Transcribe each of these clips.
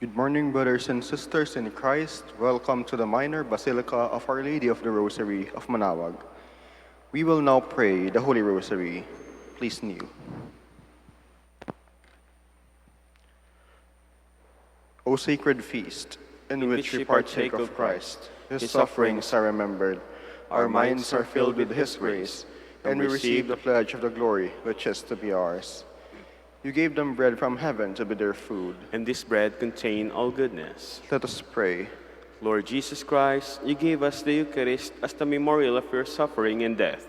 Good morning, brothers and sisters in Christ. Welcome to the Minor Basilica of Our Lady of the Rosary of Manaoag. We will now pray the Holy Rosary. Please kneel. O sacred feast, in which we partake of Christ, His sufferings are remembered, our minds are filled with His grace, and we receive the pledge of the glory which is to be ours. You gave them bread from heaven to be their food. And this bread contained all goodness. Let us pray. Lord Jesus Christ, you gave us the Eucharist as the memorial of your suffering and death.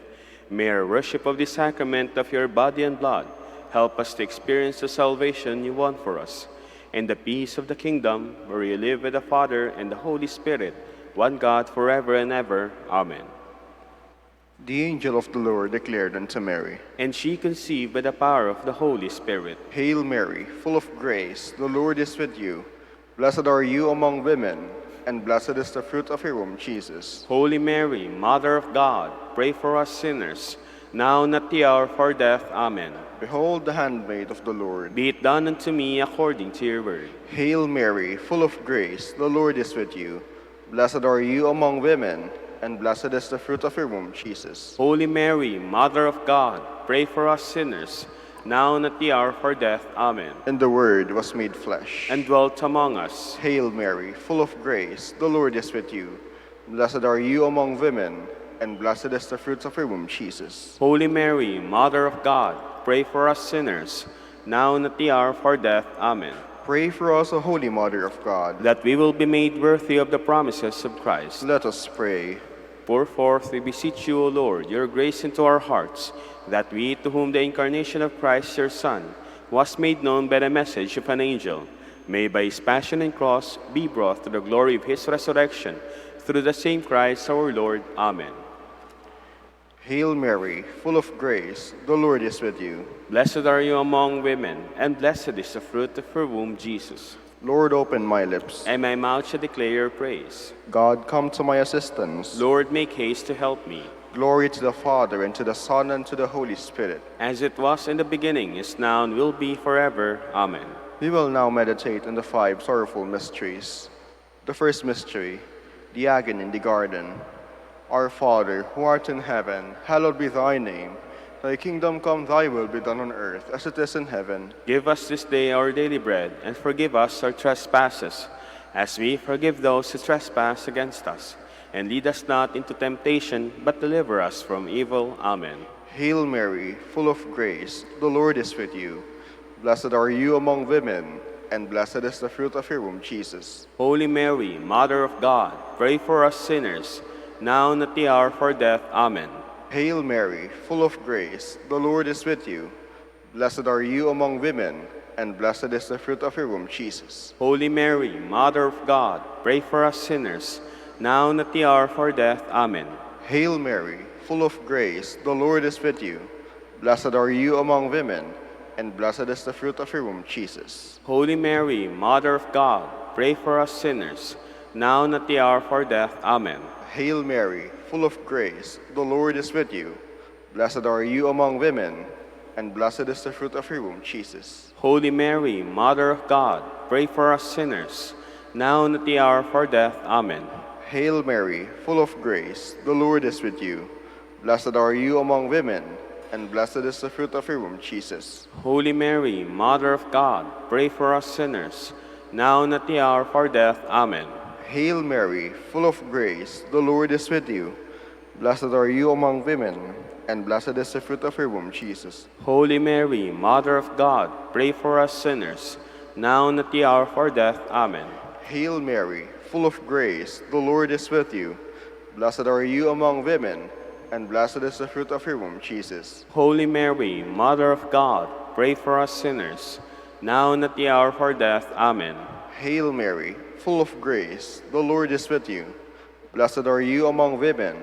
May our worship of the sacrament of your body and blood help us to experience the salvation you want for us, and the peace of the kingdom where you live with the Father and the Holy Spirit, one God forever and ever. Amen. The angel of the Lord declared unto Mary, And she conceived by the power of the Holy Spirit. Hail Mary, full of grace, the Lord is with you. Blessed are you among women, and blessed is the fruit of your womb, Jesus. Holy Mary, Mother of God, pray for us sinners, now and at the hour of our death. Amen. Behold the handmaid of the Lord. Be it done unto me according to your word. Hail Mary, full of grace, the Lord is with you. Blessed are you among women, and blessed is the fruit of your womb, Jesus. Holy Mary, Mother of God, pray for us sinners, now and at the hour of our death. Amen. And the Word was made flesh, And dwelt among us. Hail Mary, full of grace, the Lord is with you. Blessed are you among women, and blessed is the fruit of your womb, Jesus. Holy Mary, Mother of God, pray for us sinners, now and at the hour of our death. Amen. Pray for us, O Holy Mother of God, that we will be made worthy of the promises of Christ. Let us pray. Pour forth, we beseech you, O Lord, your grace into our hearts, that we, to whom the incarnation of Christ, your Son, was made known by the message of an angel, may by his passion and cross be brought to the glory of his resurrection, through the same Christ our Lord. Amen. Hail Mary, full of grace, the Lord is with you. Blessed are you among women, and blessed is the fruit of your womb, Jesus. Lord, open my lips, And my mouth shall declare your praise. God, come to my assistance. Lord, make haste to help me. Glory to the Father, and to the Son, and to the Holy Spirit. As it was in the beginning, is now, and will be forever. Amen. We will now meditate on the 5 sorrowful mysteries. The first mystery, the agony in the garden. Our Father, who art in heaven, hallowed be thy name. Thy kingdom come, thy will be done on earth as it is in heaven. Give us this day our daily bread, and forgive us our trespasses, as we forgive those who trespass against us. And lead us not into temptation, but deliver us from evil. Amen. Hail Mary, full of grace, the Lord is with you. Blessed are you among women, and blessed is the fruit of your womb, Jesus. Holy Mary, Mother of God, pray for us sinners, now and at the hour of our death. Amen. Hail Mary, full of grace, the Lord is with you. Blessed are you among women, and blessed is the fruit of your womb, Jesus. Holy Mary, Mother of God, pray for us sinners, now and at the hour of our death. Amen. Hail Mary, full of grace, the Lord is with you. Blessed are you among women, and blessed is the fruit of your womb, Jesus. Holy Mary, Mother of God, pray for us sinners, now and at the hour of our death. Amen. Hail Mary, full of grace, the Lord is with you. Blessed are you among women, and blessed is the fruit of your womb, Jesus. Holy Mary, Mother of God, pray for us sinners, now and at the hour of our death. Amen. Hail Mary, full of grace, the Lord is with you. Blessed are you among women, and blessed is the fruit of your womb, Jesus. Holy Mary, Mother of God, pray for us sinners, now and at the hour of our death. Amen. Hail Mary, full of grace, the Lord is with you. Blessed are you among women, and blessed is the fruit of your womb, Jesus. Holy Mary, Mother of God, pray for us sinners, now and at the hour of our death. Amen. Hail Mary, full of grace, the Lord is with you. Blessed are you among women, and blessed is the fruit of your womb, Jesus. Holy Mary, Mother of God, pray for us sinners, now and at the hour of our death. Amen. Hail Mary, full of grace, the Lord is with you. Blessed are you among women,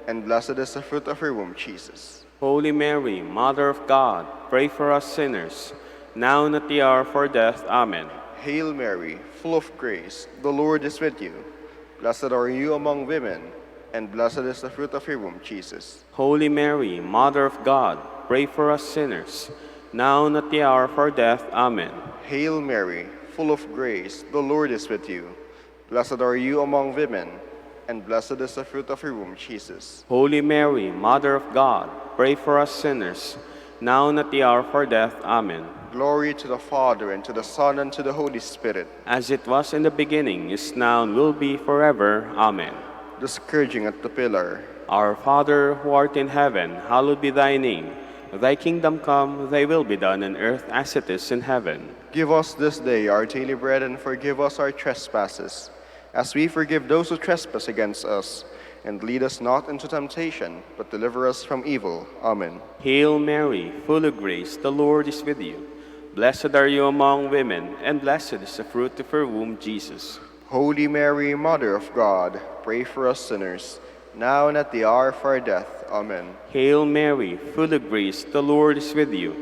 and blessed is the fruit of your womb, Jesus. Holy Mary, Mother of God, pray for us sinners, now and at the hour of our death. Amen. Hail Mary, full of grace, the Lord is with you. Blessed are you among women, and blessed is the fruit of your womb, Jesus. Holy Mary, Mother of God, pray for us sinners, now and at the hour of our death. Amen. Hail Mary, full of grace, the Lord is with you. Blessed are you among women, and blessed is the fruit of your womb, Jesus. Holy Mary, Mother of God, pray for us sinners, now and at the hour of our death. Amen. Glory to the Father, and to the Son, and to the Holy Spirit. As it was in the beginning, is now, and will be forever. Amen. The scourging at the pillar. Our Father, who art in heaven, hallowed be thy name. Thy kingdom come, thy will be done on earth as it is in heaven. Give us this day our daily bread, and forgive us our trespasses, as we forgive those who trespass against us. And lead us not into temptation, but deliver us from evil. Amen. Hail Mary, full of grace, the Lord is with you. Blessed are you among women, and blessed is the fruit of your womb, Jesus. Holy Mary, Mother of God, pray for us sinners, now and at the hour of our death. Amen. Hail Mary, full of grace, the Lord is with you.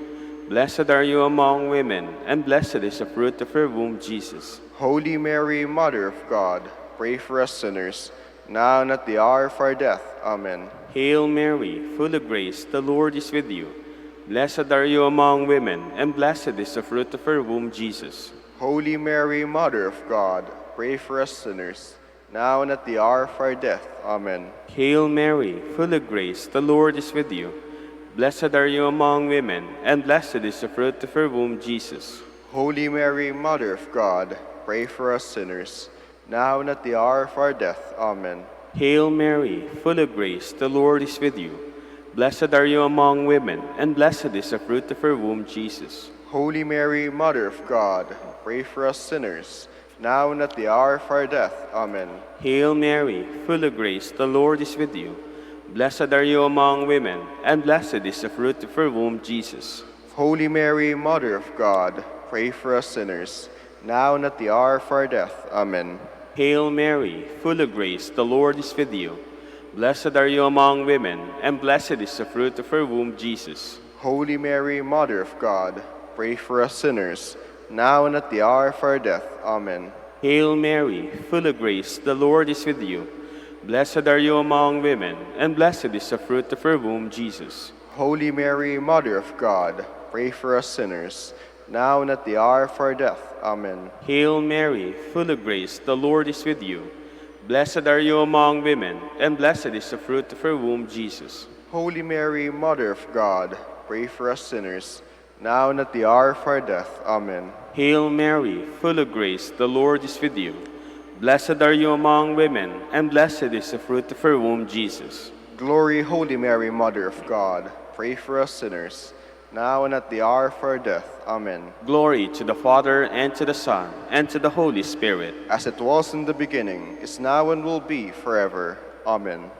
Blessed are you among women, and blessed is the fruit of your womb, Jesus. Holy Mary, Mother of God, pray for us sinners, now and at the hour of our death. Amen. Hail Mary, full of grace, the Lord is with you. Blessed are you among women, and blessed is the fruit of your womb, Jesus. Holy Mary, Mother of God, pray for us sinners, now and at the hour of our death. Amen. Hail Mary, full of grace, the Lord is with you. Blessed are you among women, and blessed is the fruit of your womb, Jesus. Holy Mary, Mother of God, pray for us sinners, now and at the hour of our death. Amen. Hail Mary, full of grace, the Lord is with you. Blessed are you among women, and blessed is the fruit of your womb, Jesus. Holy Mary, Mother of God, pray for us sinners, now and at the hour of our death. Amen. Hail Mary, full of grace, the Lord is with you. Blessed are you among women, and blessed is the fruit of your womb, Jesus. Holy Mary, Mother of God, pray for us sinners, now and at the hour of our death. Amen. Hail Mary, full of grace, the Lord is with you. Blessed are you among women, and blessed is the fruit of your womb, Jesus. Holy Mary, Mother of God, pray for us sinners, now and at the hour of our death. Amen. Hail Mary, full of grace, the Lord is with you. Blessed are you among women, and blessed is the fruit of your womb, Jesus. Holy Mary, Mother of God, pray for us sinners, now and at the hour of our death. Amen. Hail Mary, full of grace, the Lord is with you. Blessed are you among women, and blessed is the fruit of your womb, Jesus. Holy Mary, Mother of God, pray for us sinners, now and at the hour of our death. Amen. Hail Mary, full of grace, the Lord is with you. Blessed are you among women, and blessed is the fruit of your womb, Jesus. Glory, Holy Mary, Mother of God, pray for us sinners, now and at the hour of our death. Amen. Glory to the Father, and to the Son, and to the Holy Spirit. As it was in the beginning, is now, and will be forever. Amen.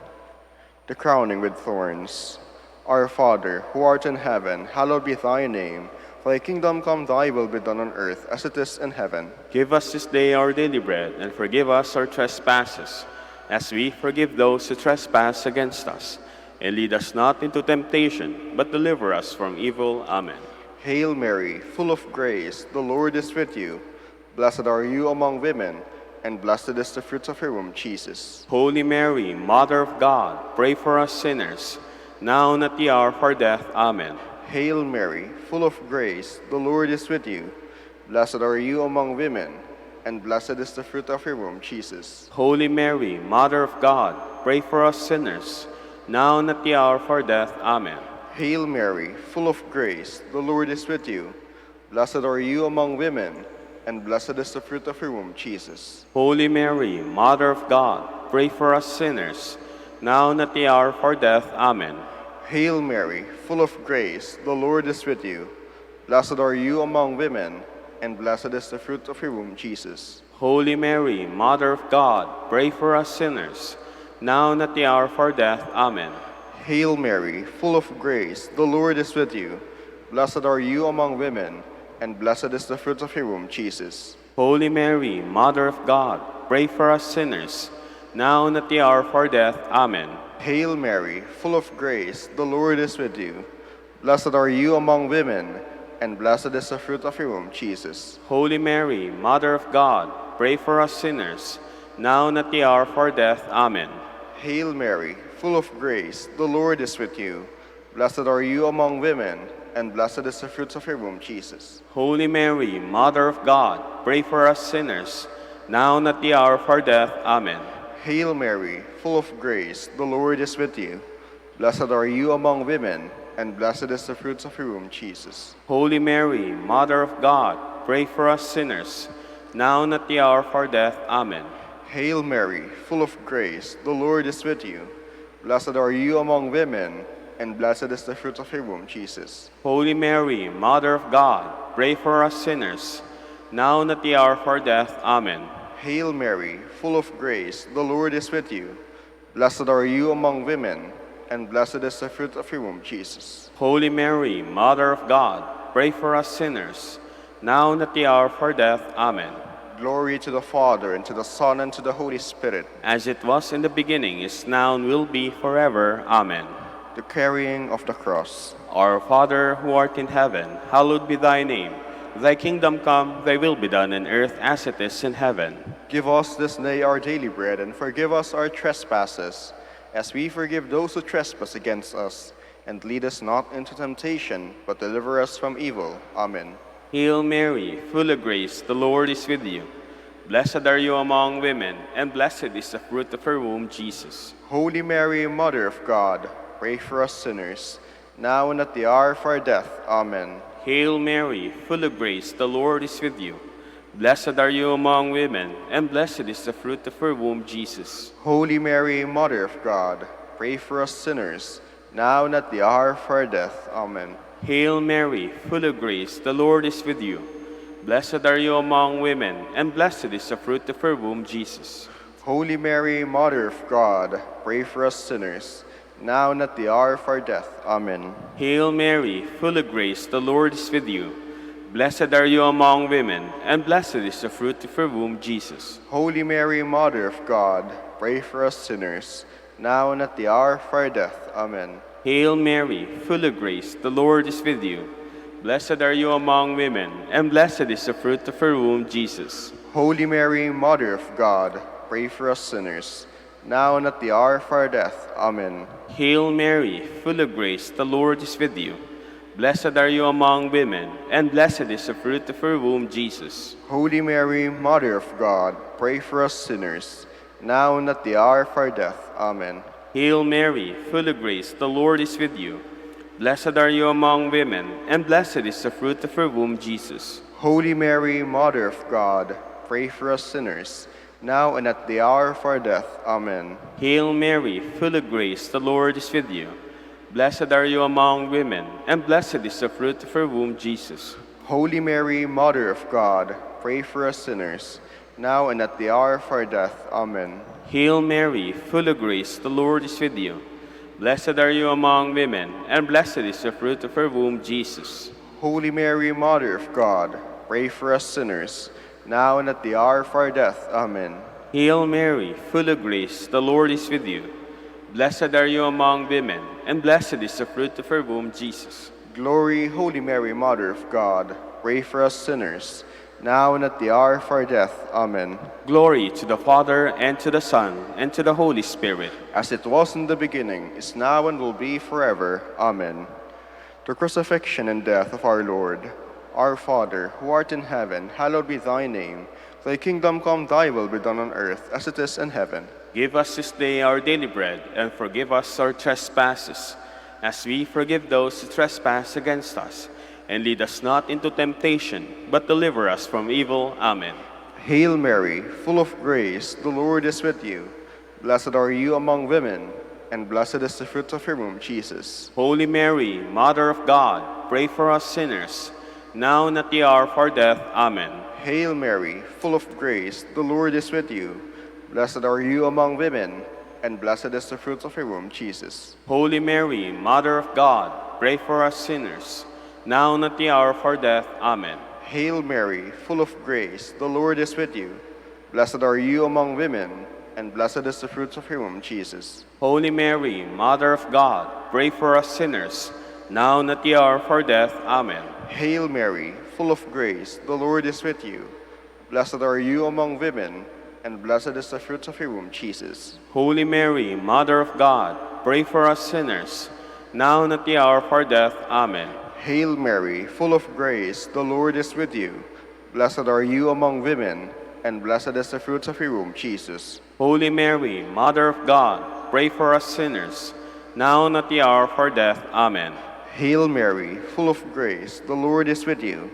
The crowning with thorns. Our Father, who art in heaven, hallowed be thy name. Thy kingdom come, thy will be done on earth as it is in heaven. Give us this day our daily bread, and forgive us our trespasses, as we forgive those who trespass against us. And lead us not into temptation, but deliver us from evil. Amen. Hail Mary, full of grace, the Lord is with you. Blessed are you among women, and blessed is the fruit of your womb, Jesus. Holy Mary, Mother of God, pray for us sinners, now and at the hour of our death. Amen. Hail Mary, full of grace, the Lord is with you. Blessed are you among women, and blessed is the fruit of your womb, Jesus. Holy Mary, Mother of God, pray for us sinners, now and at the hour of our death. Amen. Hail Mary, full of grace, the Lord is with you. Blessed are you among women, and blessed is the fruit of your womb, Jesus. Holy Mary, Mother of God, pray for us sinners, now and at the hour of our death. Amen. Hail Mary, full of grace, the Lord is with you. Blessed are you among women, and blessed is the fruit of your womb, Jesus. Holy Mary, Mother of God, pray for us sinners, now and at the hour of our death. Amen. Hail Mary, full of grace, the Lord is with you. Blessed are you among women, and blessed is the fruit of your womb, Jesus. Holy Mary, Mother of God, pray for us sinners, now and at the hour of our death. Amen. Hail Mary, full of grace, the Lord is with you. Blessed are you among women, and blessed is the fruit of your womb, Jesus. Holy Mary, Mother of God, pray for us sinners, now and at the hour of our death. Amen. Hail Mary, full of grace, the Lord is with you. Blessed are you among women, and blessed is the fruit of your womb, Jesus. Holy Mary, Mother of God, pray for us sinners, now and at the hour of our death. Amen. Hail Mary, full of grace, the Lord is with you. Blessed are you among women, and blessed is the fruit of your womb, Jesus. Holy Mary, Mother of God, pray for us sinners, now and at the hour of our death. Amen. Hail Mary, full of grace, the Lord is with you. Blessed are you among women, and blessed is the fruit of your womb, Jesus. Holy Mary, Mother of God, pray for us sinners, now and at the hour of our death. Amen. Hail Mary, full of grace, the Lord is with you. Blessed are you among women, and blessed is the fruit of your womb, Jesus. Holy Mary, Mother of God, pray for us sinners, now and at the hour of our death. Amen. Glory to the Father, and to the Son, and to the Holy Spirit. As it was in the beginning, is now, and will be forever. Amen. The carrying of the cross. Our Father, who art in heaven, hallowed be thy name. Thy kingdom come, thy will be done on earth as it is in heaven. Give us this day our daily bread, and forgive us our trespasses, as we forgive those who trespass against us. And lead us not into temptation, but deliver us from evil. Amen. Hail Mary, full of grace, the Lord is with you. Blessed are you among women, and blessed is the fruit of her womb, Jesus. Holy Mary, Mother of God, pray for us sinners, now and at the hour of our death. Amen. Hail Mary, full of grace, the Lord is with you. Blessed are you among women, and blessed is the fruit of her womb, Jesus. Holy Mary, Mother of God, pray for us sinners, now and at the hour of our death. Amen. Hail Mary, full of grace, the Lord is with you. Blessed are you among women, and blessed is the fruit of her womb, Jesus. Holy Mary, Mother of God, pray for us sinners, now and at the hour of our death. Amen. Hail Mary, full of grace, the Lord is with you. Blessed are you among women, and blessed is the fruit of her womb, Jesus. Holy Mary, Mother of God, pray for us sinners, now and at the hour of our death. Amen. Hail Mary, full of grace, the Lord is with you. Blessed are you among women, and blessed is the fruit of her womb, Jesus. Holy Mary, Mother of God, pray for us sinners, now and at the hour of our death. Amen. Hail Mary, full of grace, the Lord is with you. Blessed are you among women, and blessed is the fruit of her womb, Jesus. Holy Mary, Mother of God, pray for us sinners, now and at the hour of our death. Amen. Hail Mary, full of grace, the Lord is with you. Blessed are you among women, and blessed is the fruit of her womb, Jesus. Holy Mary, Mother of God, pray for us sinners, now and at the hour of our death. Amen. Hail Mary, full of grace, the Lord is with you. Blessed are you among women, and blessed is the fruit of her womb, Jesus. Holy Mary, Mother of God, pray for us sinners, now and at the hour of our death. Amen. Hail Mary, full of grace, the Lord is with you. Blessed are you among women, and blessed is the fruit of her womb, Jesus. Holy Mary, Mother of God, pray for us sinners, now and at the hour of our death. Amen. Hail Mary, full of grace, the Lord is with you. Blessed are you among women, and blessed is the fruit of her womb, Jesus. Glory, Holy Mary, Mother of God, pray for us sinners, now and at the hour of our death. Amen. Glory to the Father, and to the Son, and to the Holy Spirit. As it was in the beginning, is now, and will be forever. Amen. The crucifixion and death of our Lord. Our Father, who art in heaven, hallowed be thy name. Thy kingdom come, thy will be done on earth as it is in heaven. Give us this day our daily bread, and forgive us our trespasses, as we forgive those who trespass against us. And lead us not into temptation, but deliver us from evil. Amen. Hail Mary, full of grace, the Lord is with you. Blessed are you among women, and blessed is the fruit of your womb, Jesus. Holy Mary, Mother of God, pray for us sinners, now and at the hour of our death. Amen. Hail Mary, full of grace, the Lord is with you. Blessed are you among women, and blessed is the fruit of your womb, Jesus. Holy Mary, Mother of God, pray for us sinners, now and at the hour of our death. Amen. Hail Mary, full of grace, the Lord is with you. Blessed are you among women, and blessed is the fruit of your womb, Jesus. Holy Mary, Mother of God, pray for us sinners, now and at the hour of our death. Amen. Hail Mary, full of grace, the Lord is with you. Blessed are you among women, and blessed is the fruit of your womb, Jesus. Holy Mary, Mother of God, pray for us sinners, now and at the hour of our death. Amen. Hail Mary, full of grace, the Lord is with you. Blessed are you among women, and blessed is the fruit of your womb, Jesus. Holy Mary, Mother of God, pray for us sinners, now and at the hour of our death. Amen. Hail Mary, full of grace, the Lord is with you.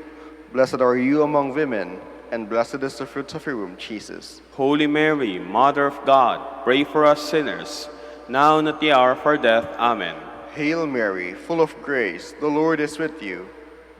Blessed are you among women, and blessed is the fruit of your womb, Jesus. Holy Mary, Mother of God, pray for us sinners, now and at the hour of our death. Amen. Hail Mary, full of grace, the Lord is with you.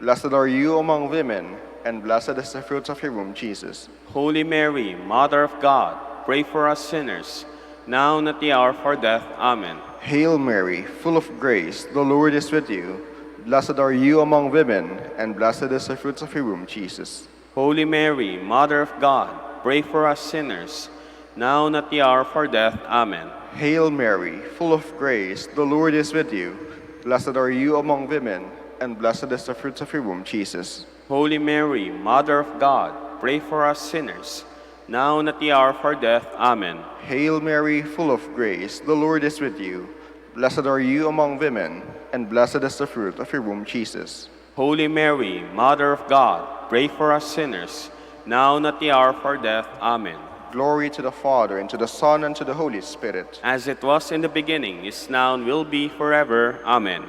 Blessed are you among women, and blessed is the fruit of your womb, Jesus. Holy Mary, Mother of God, pray for us sinners, now and at the hour of our death. Amen. Hail Mary, full of grace, the Lord is with you. Blessed are you among women, and blessed is the fruit of your womb, Jesus. Holy Mary, Mother of God, pray for us sinners, now and at the hour of our death. Amen. Hail Mary, full of grace, the Lord is with you. Blessed are you among women, and blessed is the fruit of your womb, Jesus. Holy Mary, Mother of God, pray for us sinners, now and at the hour of our death. Amen. Hail Mary, full of grace, the Lord is with you. Blessed are you among women, and blessed is the fruit of your womb, Jesus. Holy Mary, Mother of God, pray for us sinners, now and at the hour of our death. Amen. Glory to the Father, and to the Son, and to the Holy Spirit. As it was in the beginning, is now, and will be forever. Amen.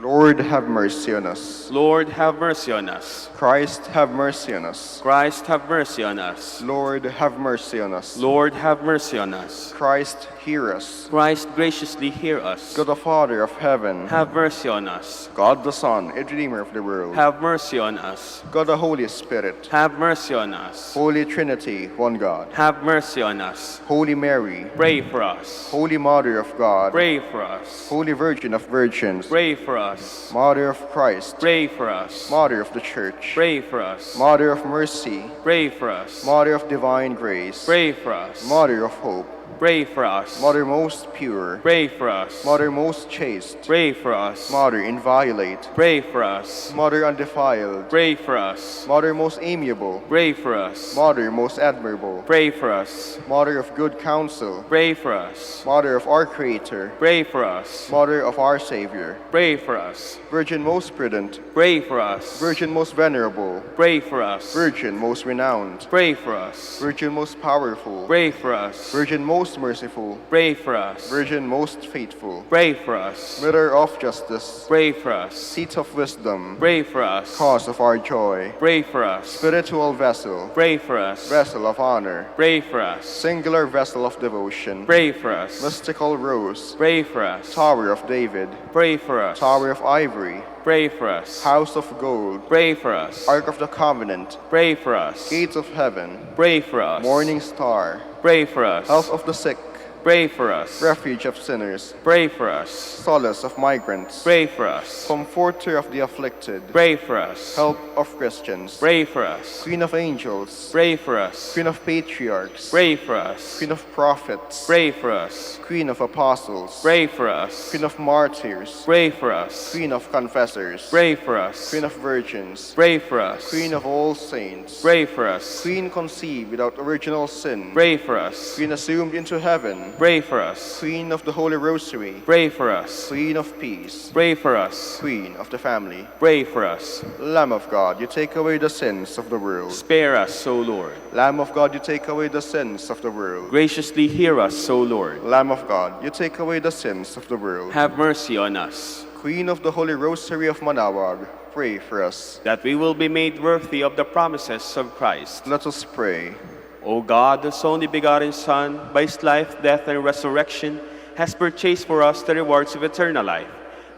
Lord, have mercy on us. Lord, have mercy on us. Christ, have mercy on us. Christ, have mercy on us. Lord, have mercy on us. Lord, have mercy on us. Christ, hear us. Christ, graciously hear us. God the Father of heaven, Have mercy on us. God the Son, a Redeemer of the world, Have mercy on us. God the Holy Spirit, Have mercy on us. Holy Trinity, one God, Have mercy on us. Holy Mary, Pray for us. Holy Mother of God, Pray for us. Holy Virgin of Virgins, Pray for us. Mother of Christ, Pray for us. Mother of the Church, Pray for us. Mother of mercy, Pray for us. Mother of divine grace, Pray for us. Mother of hope, Pray for us. Mother most pure, Pray for us. Mother most chaste, Pray for us. Mother inviolate, Pray for us. Mother undefiled, Pray for us. Mother most amiable, Pray for us. Mother most admirable, Pray for us. Mother of good counsel, Pray for us. Mother of our Creator, Pray for us. Mother of our Savior, Pray for us. Virgin most prudent, Pray for us. Virgin most venerable, Pray for us. Virgin most renowned, Pray for us. Virgin most powerful, Pray for us. Virgin most merciful, Pray for us. Virgin most faithful, Pray for us. Mirror of justice, Pray for us. Seat of wisdom, Pray for us. Cause of our joy, Pray for us. Spiritual vessel, Pray for us. Vessel of honor, Pray for us. Singular vessel of devotion, Pray for us. Mystical rose, Pray for us. Tower of David, Pray for us. Tower of ivory, Pray for us. House of gold, Pray for us. Ark of the covenant, Pray for us. Gates of heaven, Pray for us. Morning star, Pray for us. Health of the sick, Pray for us. Refuge of sinners, Pray for us. Solace of migrants, Pray for us. Comforter of the afflicted, Pray for us. Help of Christians, Pray for us. Queen of angels, Pray for us. Queen of patriarchs, Pray for us. Queen of prophets, Pray for us. Queen of apostles, Pray for us. Queen of martyrs, Pray for us. Queen of confessors, Pray for us. Queen of virgins, Pray for us. Queen of all saints, Pray for us. Queen conceived without original sin, Pray for us. Queen assumed into heaven, Pray for us. Queen of the Holy Rosary, Pray for us. Queen of peace, Pray for us. Queen of the family, Pray for us. Lamb of God, you take away the sins of the world. Spare us, O Lord. Lamb of God, you take away the sins of the world. Graciously hear us, O Lord. Lamb of God, you take away the sins of the world. Have mercy on us, Queen of the Holy Rosary of Manaoag, pray for us. that we will be made worthy of the promises of Christ. Let us pray. O God, whose only begotten Son, by his life, death, and resurrection, has purchased for us the rewards of eternal life,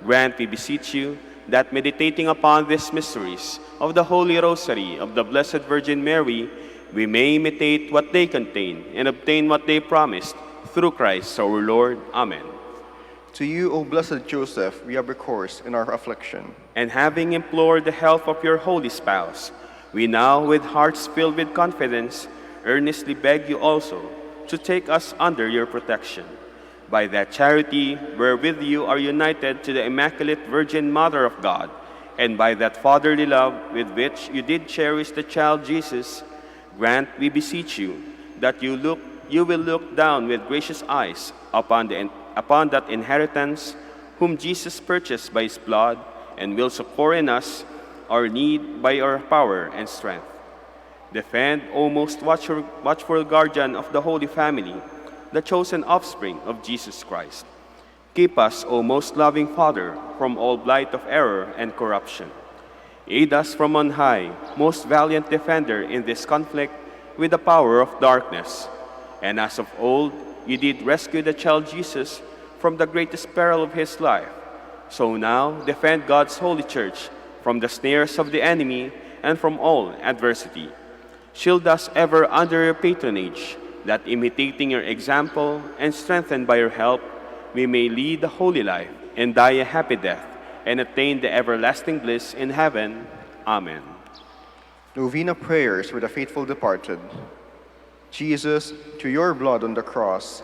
grant, we beseech you, that meditating upon these mysteries of the Holy Rosary of the Blessed Virgin Mary, we may imitate what they contain and obtain what they promised, through Christ our Lord. Amen. To you, O blessed Joseph, we have recourse in our affliction. And having implored the help of your holy spouse, we now, with hearts filled with confidence, earnestly beg you also to take us under your protection. By that charity wherewith you are united to the Immaculate Virgin Mother of God, and by that fatherly love with which you did cherish the child Jesus, grant, we beseech you, that you will look down with gracious eyes upon that inheritance whom Jesus purchased by his blood, and will succor in us our need by your power and strength. Defend, O most watchful guardian of the Holy Family, the chosen offspring of Jesus Christ. Keep us, O most loving Father, from all blight of error and corruption. Aid us from on high, most valiant defender in this conflict, with the power of darkness. And as of old, you did rescue the child Jesus from the greatest peril of his life. So now, defend God's holy church from the snares of the enemy and from all adversity. Shield us ever under your patronage, that imitating your example and strengthened by your help, we may lead the holy life and die a happy death and attain the everlasting bliss in heaven. Amen. Novena prayers for the faithful departed. Jesus, to your blood on the cross,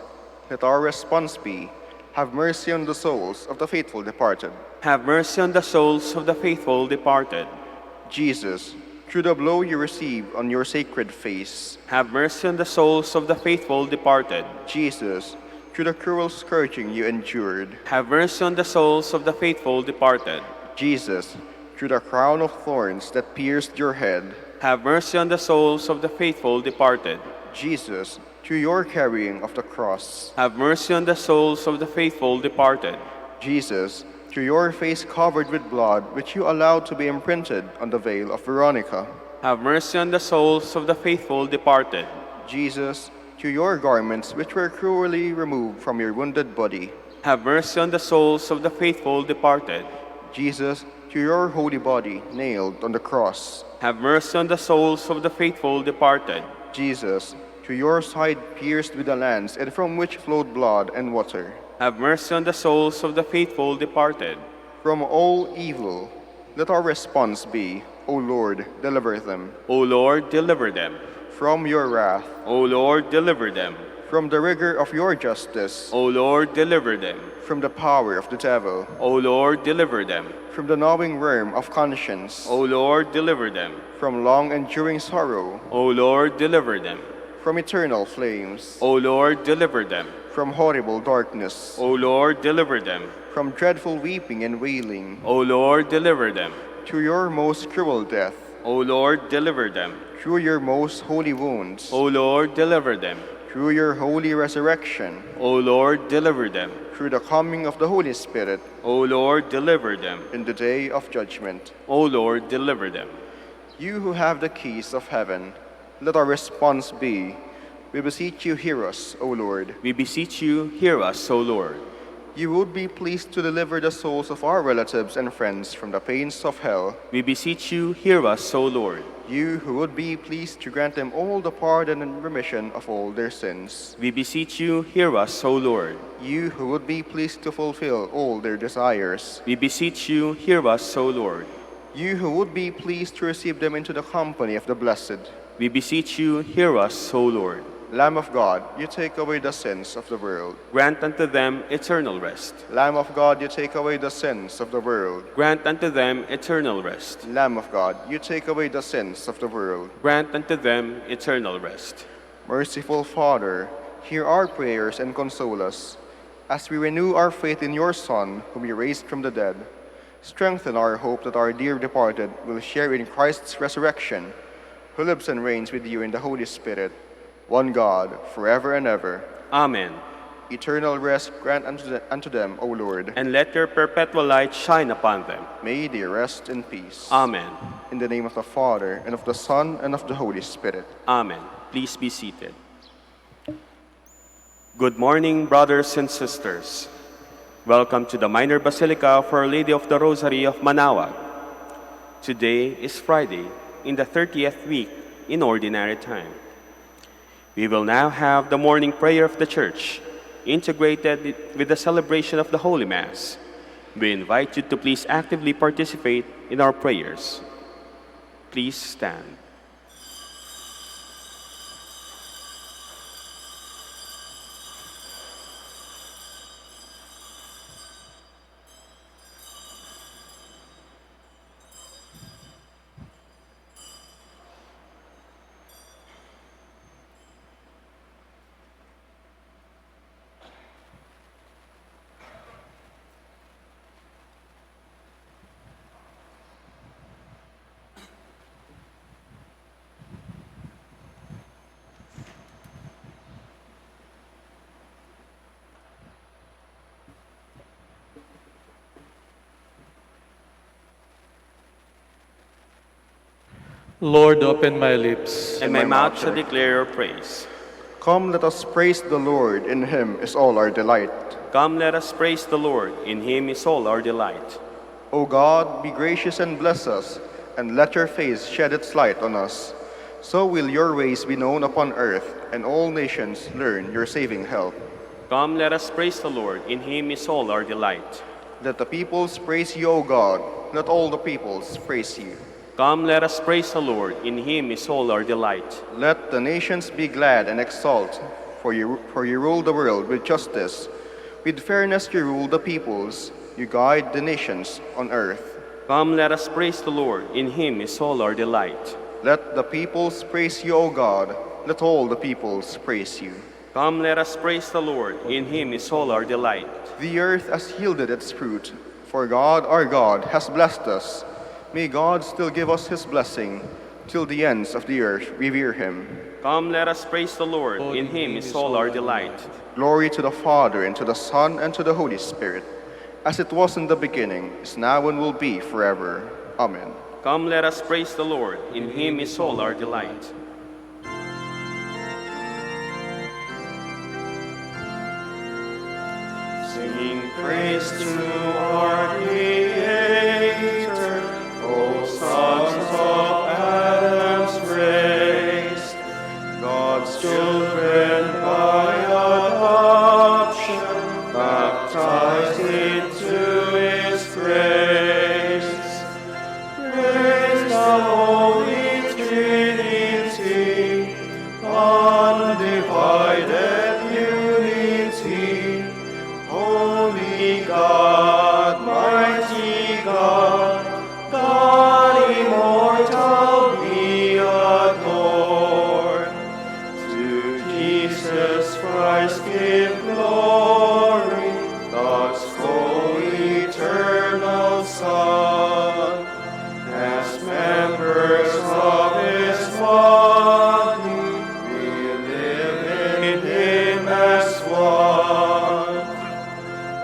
let our response be, have mercy on the souls of the faithful departed. Have mercy on the souls of the faithful departed. Jesus, through the blow you received on your sacred face. Have mercy on the souls of the faithful departed. Jesus, through the cruel scourging you endured. Have mercy on the souls of the faithful departed. Jesus, through the crown of thorns that pierced your head. Have mercy on the souls of the faithful departed. Jesus, through your carrying of the cross. Have mercy on the souls of the faithful departed. Jesus, through your face covered with blood, which you allowed to be imprinted on the veil of Veronica. Have mercy on the souls of the faithful departed. Jesus, through your garments, which were cruelly removed from your wounded body. Have mercy on the souls of the faithful departed. Jesus, through your holy body, nailed on the cross. Have mercy on the souls of the faithful departed. Jesus, through your side pierced with a lance, and from which flowed blood and water. Have mercy on the souls of the faithful departed. From all evil, let our response be, O Lord, deliver them. O Lord, deliver them. From your wrath, O Lord, deliver them. from the rigor of your justice, O Lord, deliver them. from the power of the devil, O Lord, deliver them. from the gnawing worm of conscience, O Lord, deliver them. from long enduring sorrow, O Lord, deliver them. from eternal flames, O Lord, deliver them. from horrible darkness, O Lord, deliver them. from dreadful weeping and wailing, O Lord, deliver them. through your most cruel death, O Lord, deliver them. through your most holy wounds, O Lord, deliver them. through your holy resurrection, O Lord, deliver them. through the coming of the Holy Spirit, O Lord, deliver them. in the day of judgment. O Lord, deliver them. You who have the keys of heaven, let our response be, we beseech you, hear us, O Lord. We beseech you, hear us, O Lord. You would be pleased to deliver the souls of our relatives and friends from the pains of hell. We beseech you, hear us, O Lord. You who would be pleased to grant them all the pardon and remission of all their sins. We beseech you, hear us, O Lord. You who would be pleased to fulfill all their desires. We beseech you, hear us, O Lord. You who would be pleased to receive them into the company of the blessed. We beseech you, hear us, O Lord. Lamb of God, you take away the sins of the world. Grant unto them eternal rest. Lamb of God, you take away the sins of the world. Grant unto them eternal rest. Lamb of God, you take away the sins of the world. Grant unto them eternal rest. Merciful Father, hear our prayers and console us. As we renew our faith in your Son, whom you raised from the dead, strengthen our hope that our dear departed will share in Christ's resurrection, who lives and reigns with you in the Holy Spirit, one God, forever and ever. Amen. Eternal rest grant unto them, O Lord. And let your perpetual light shine upon them. May they rest in peace. Amen. In the name of the Father, and of the Son, and of the Holy Spirit. Amen. Please be seated. Good morning, brothers and sisters. Welcome to the Minor Basilica of Our Lady of the Rosary of Manaoag. Today is Friday, in the 30th week in Ordinary Time. We will now have the morning prayer of the Church, integrated with the celebration of the Holy Mass. We invite you to please actively participate in our prayers. Please stand. Lord, open my lips. and my mouth shall declare your praise. Come, let us praise the Lord. In him is all our delight. Come, let us praise the Lord. In him is all our delight. O God, be gracious and bless us, and let your face shed its light on us. So will your ways be known upon earth, and all nations learn your saving help. Come, let us praise the Lord. In him is all our delight. Let the peoples praise you, O God. Let all the peoples praise you. Come, let us praise the Lord. In him is all our delight. Let the nations be glad and exult, for you rule the world with justice. With fairness you rule the peoples. You guide the nations on earth. Come, let us praise the Lord. In him is all our delight. Let the peoples praise you, O God. Let all the peoples praise you. Come, let us praise the Lord. In him is all our delight. The earth has yielded its fruit, for God our God has blessed us. May God still give us his blessing. Till the ends of the earth revere him. Come, let us praise the Lord. In him is all our delight. Glory to the Father, and to the Son, and to the Holy Spirit, as it was in the beginning, is now, and will be forever. Amen. Come, let us praise the Lord. In him is all our delight. Singing praise to our Creator, O sons of Adam's race, God's children by adoption, baptized into his grace. Praise the Holy Trinity, undivided unity, Holy God, mighty God, God immortal, be adored. To Jesus Christ give glory, God's co-eternal Son, as members of his body, we live in him as one.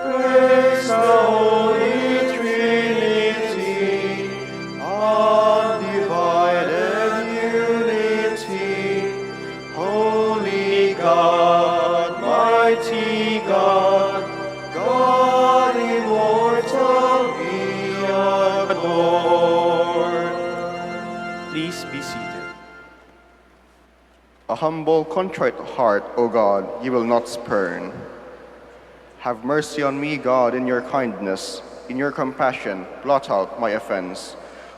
Praise the Holy Trinity, undivided unity, Holy God, mighty God, God immortal, be adored. Please be seated. A humble, contrite heart, O God, you will not spurn. Have mercy on me, God, in your kindness. In your compassion, blot out my offense.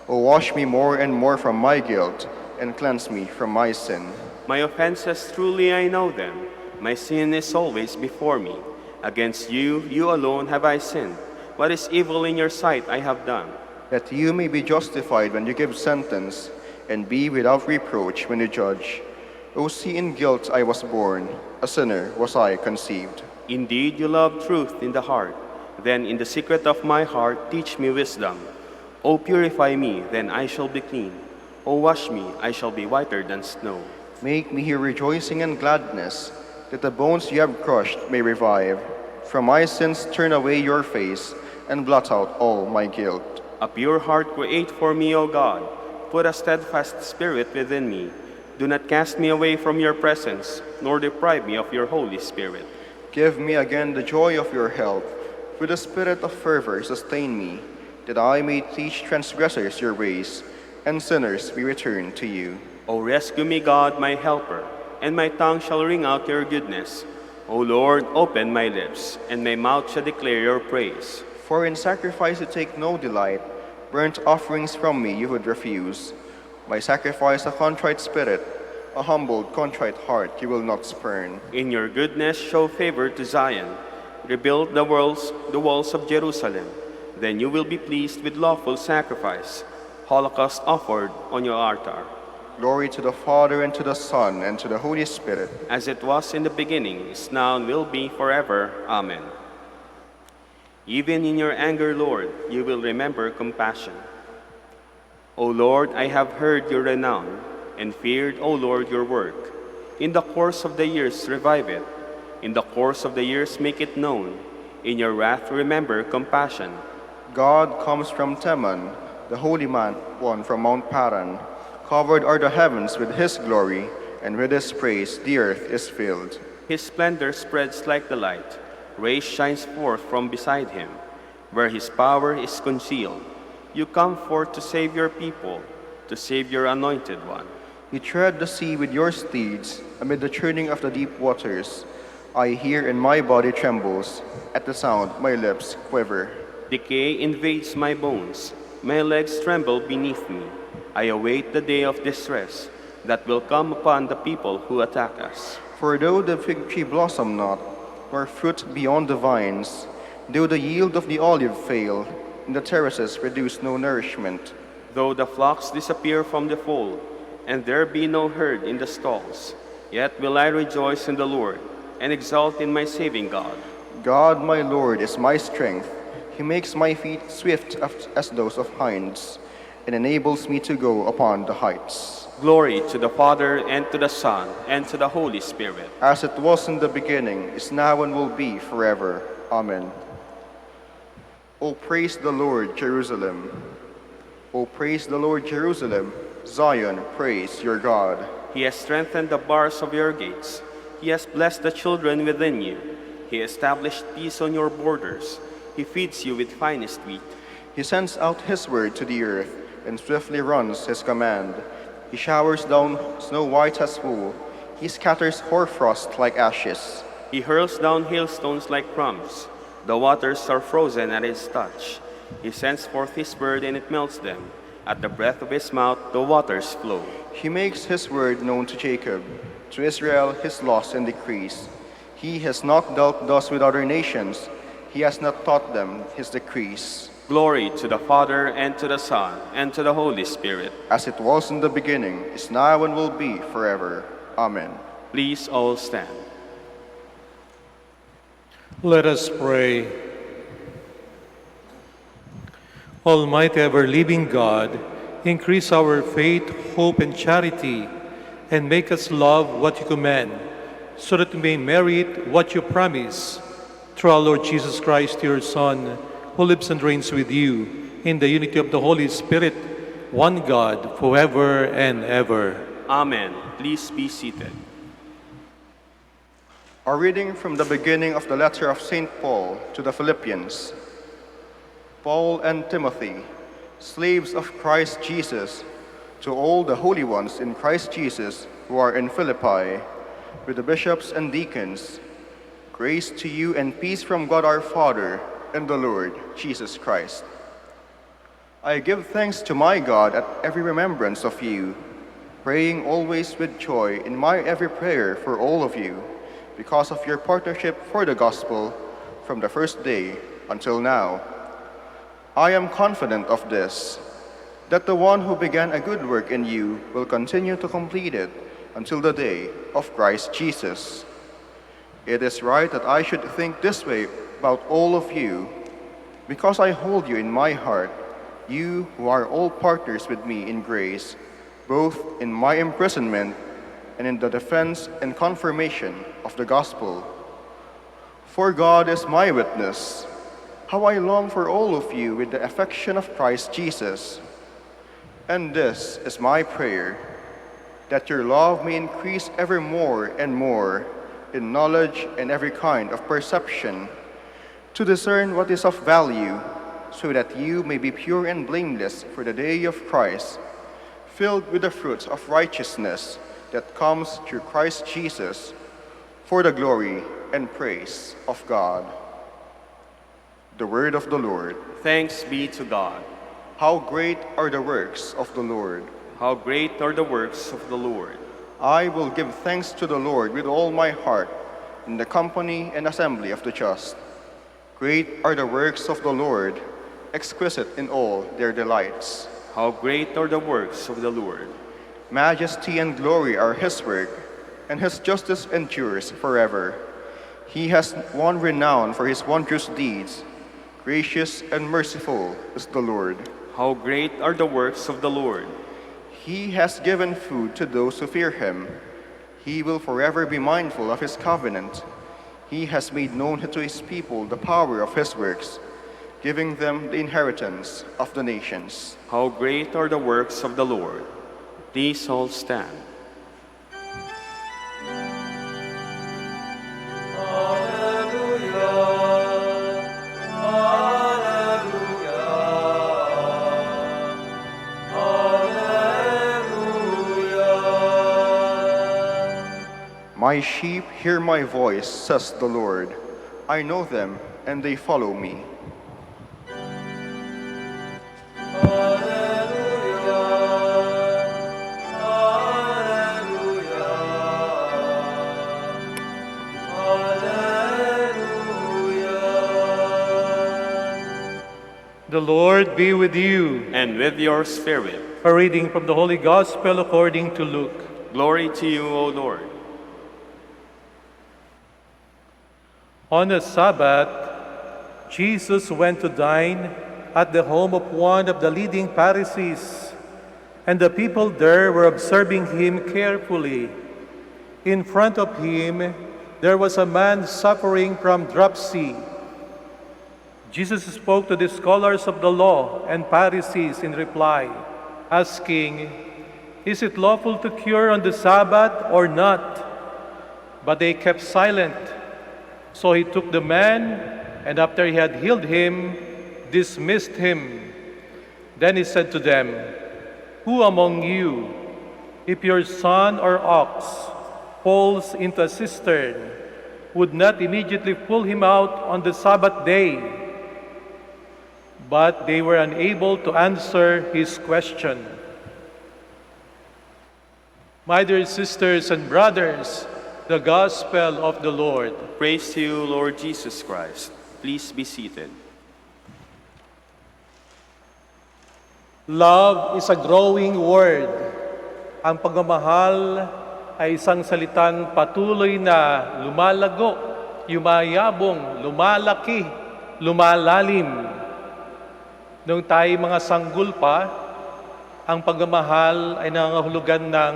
O wash me more and more from my guilt, and cleanse me from my sin. My offenses, truly I know them. My sin is always before me. Against you, you alone have I sinned. What is evil in your sight I have done. That you may be justified when you give sentence, and be without reproach when you judge. O see, in guilt I was born, a sinner was I conceived. Indeed, you love truth in the heart. Then in the secret of my heart, teach me wisdom. O purify me, then I shall be clean. O wash me, I shall be whiter than snow. Make me hear rejoicing and gladness, that the bones you have crushed may revive. From my sins turn away your face, and blot out all my guilt. A pure heart create for me, O God. Put a steadfast spirit within me. Do not cast me away from your presence, nor deprive me of your Holy Spirit. Give me again the joy of your help. With a spirit of fervor sustain me, that I may teach transgressors your ways, and sinners be returned to you. O rescue me, God, my helper, and my tongue shall ring out your goodness. O Lord, open my lips, and my mouth shall declare your praise. For in sacrifice you take no delight, burnt offerings from me you would refuse. My sacrifice a contrite spirit, a humbled, contrite heart you will not spurn. In your goodness show favor to Zion. Rebuild the walls of Jerusalem. Then you will be pleased with lawful sacrifice, holocaust offered on your altar. Glory to the Father, and to the Son, and to the Holy Spirit. As it was in the beginning, is now, and will be forever. Amen. Even in your anger, Lord, you will remember compassion. O Lord, I have heard your renown, and feared, O Lord, your work. In the course of the years, revive it. In the course of the years, make it known. In your wrath, remember compassion. God comes from Teman, the Holy One from Mount Paran. Covered are the heavens with his glory, and with his praise the earth is filled. His splendor spreads like the light. Rays shines forth from beside him. Where his power is concealed, you come forth to save your people, to save your anointed one. You tread the sea with your steeds, amid the churning of the deep waters. I hear and my body trembles. At the sound, my lips quiver. Decay invades my bones. My legs tremble beneath me. I await the day of distress that will come upon the people who attack us. For though the fig tree blossom not, nor fruit beyond the vines, though the yield of the olive fail, and the terraces produce no nourishment, Though the flocks disappear from the fold, and there be no herd in the stalls, yet will I rejoice in the Lord, and exult in my saving God. God my Lord is my strength. He makes my feet swift as those of hinds, and enables me to go upon the heights. Glory to the Father, and to the Son, and to the Holy Spirit. As it was in the beginning, is now, and will be forever. Amen. O praise the Lord, Jerusalem. O praise the Lord, Jerusalem. Zion, praise your God. He has strengthened the bars of your gates. He has blessed the children within you. He established peace on your borders. He feeds you with finest wheat. He sends out his word to the earth, and swiftly runs his command. He showers down snow white as wool. He scatters hoarfrost like ashes. He hurls down hailstones like crumbs. The waters are frozen at his touch. He sends forth his word, and it melts them. At the breath of his mouth, the waters flow. He makes his word known to Jacob, to Israel his laws and decrees. He has not dealt thus with other nations. He has not taught them his decrees. Glory to the Father, and to the Son, and to the Holy Spirit. As it was in the beginning, is now, and will be forever. Amen. Please all stand. Let us pray. Almighty ever-living God, increase our faith, hope, and charity, and make us love what you command, so that we may merit what you promise. Through our Lord Jesus Christ, your Son, who lives and reigns with you in the unity of the Holy Spirit, one God, forever and ever. Amen. Please be seated. A reading from the beginning of the letter of St. Paul to the Philippians. Paul and Timothy, slaves of Christ Jesus, to all the holy ones in Christ Jesus who are in Philippi, with the bishops and deacons, grace to you and peace from God our Father and the Lord Jesus Christ. I give thanks to my God at every remembrance of you, praying always with joy in my every prayer for all of you, because of your partnership for the gospel from the first day until now. I am confident of this, that the one who began a good work in you will continue to complete it until the day of Christ Jesus. It is right that I should think this way about all of you, because I hold you in my heart, you who are all partners with me in grace, both in my imprisonment and in the defense and confirmation of the gospel. For God is my witness, how I long for all of you with the affection of Christ Jesus. And this is my prayer, that your love may increase ever more and more in knowledge and every kind of perception, to discern what is of value, so that you may be pure and blameless for the day of Christ, filled with the fruits of righteousness that comes through Christ Jesus, for the glory and praise of God. The word of the Lord. Thanks be to God. How great are the works of the Lord! How great are the works of the Lord! I will give thanks to the Lord with all my heart, in the company and assembly of the just. Great are the works of the Lord, exquisite in all their delights. How great are the works of the Lord! Majesty and glory are his work, and his justice endures forever. He has won renown for his wondrous deeds. Gracious and merciful is the Lord. How great are the works of the Lord! He has given food to those who fear him. He will forever be mindful of his covenant. He has made known to his people the power of his works, giving them the inheritance of the nations. How great are the works of the Lord! Please all stand. My sheep hear my voice, says the Lord. I know them, and they follow me. The Lord be with you. And with your spirit. A reading from the Holy Gospel according to Luke. Glory to you, O Lord. On a Sabbath, Jesus went to dine at the home of one of the leading Pharisees, and the people there were observing him carefully. In front of him, there was a man suffering from dropsy. Jesus spoke to the scholars of the law and Pharisees in reply, asking, "Is it lawful to cure on the Sabbath or not?" But they kept silent. So he took the man, and after he had healed him, dismissed him. Then he said to them, "Who among you, if your son or ox falls into a cistern, would not immediately pull him out on the Sabbath day?" But they were unable to answer his question. My dear sisters and brothers, the Gospel of the Lord. Praise to you, Lord Jesus Christ. Please be seated. Love is a growing word. Ang pagmamahal ay isang salitang patuloy na lumalago, yumayabong, lumalaki, lumalalim. Nung tayo mga sanggol pa, ang pagmamahal ay nangangahulugan ng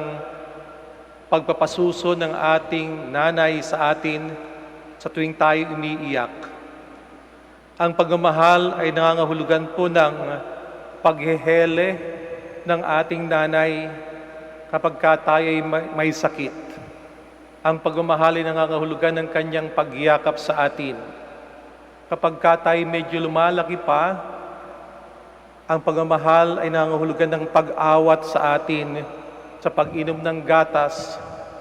pagpapasuso ng ating nanay sa atin sa tuwing tayo umiiyak. Ang pagmamahal ay nangangahulugan po ng paghehele ng ating nanay kapag tayo ay may sakit. Ang pagmamahal ay nangangahulugan ng kanyang pagyakap sa atin. Kapag tayo medyo lumalaki pa, ang pagmamahal ay nangangahulugan ng pag-awat sa atin sa pag-inom ng gatas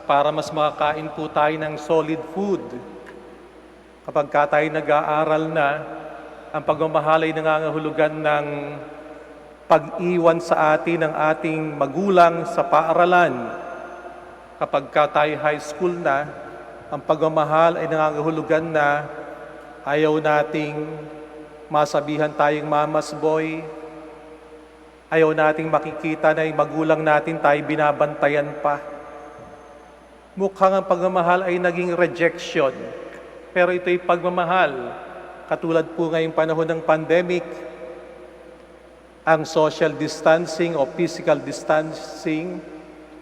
para mas makakain po tayo ng solid food. Kapag tayo nag-aaral na, ang pagmamahal ay nangangahulugan ng pag-iwan sa atin ng ating magulang sa paaralan. Kapag tayo high school na, ang pagmamahal ay nangangahulugan na ayaw nating masabihan tayong mama's boy, ayaw nating makikita na yung magulang natin tayo binabantayan pa. Mukhang ang pagmamahal ay naging rejection. Pero ito'y pagmamahal. Katulad po ngayong panahon ng pandemic, ang social distancing o physical distancing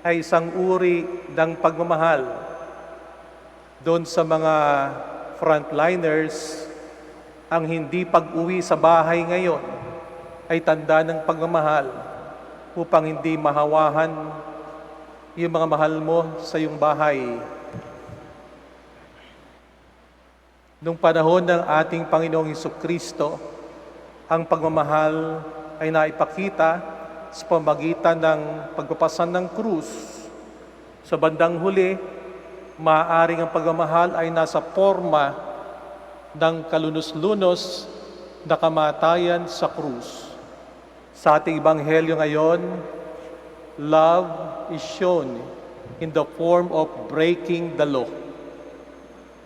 ay isang uri ng pagmamahal. Doon sa mga frontliners, ang hindi pag-uwi sa bahay ngayon ay tanda ng pagmamahal upang hindi mahawahan yung mga mahal mo sa iyong bahay. Nung panahon ng ating Panginoong Hesukristo, ang pagmamahal ay naipakita sa pamagitan ng pagpapasan ng krus. Sa bandang huli, maaaring ang pagmamahal ay nasa forma ng kalunos-lunos na kamatayan sa krus. Sa ating Ebanghelyo ngayon, love is shown in the form of breaking the law.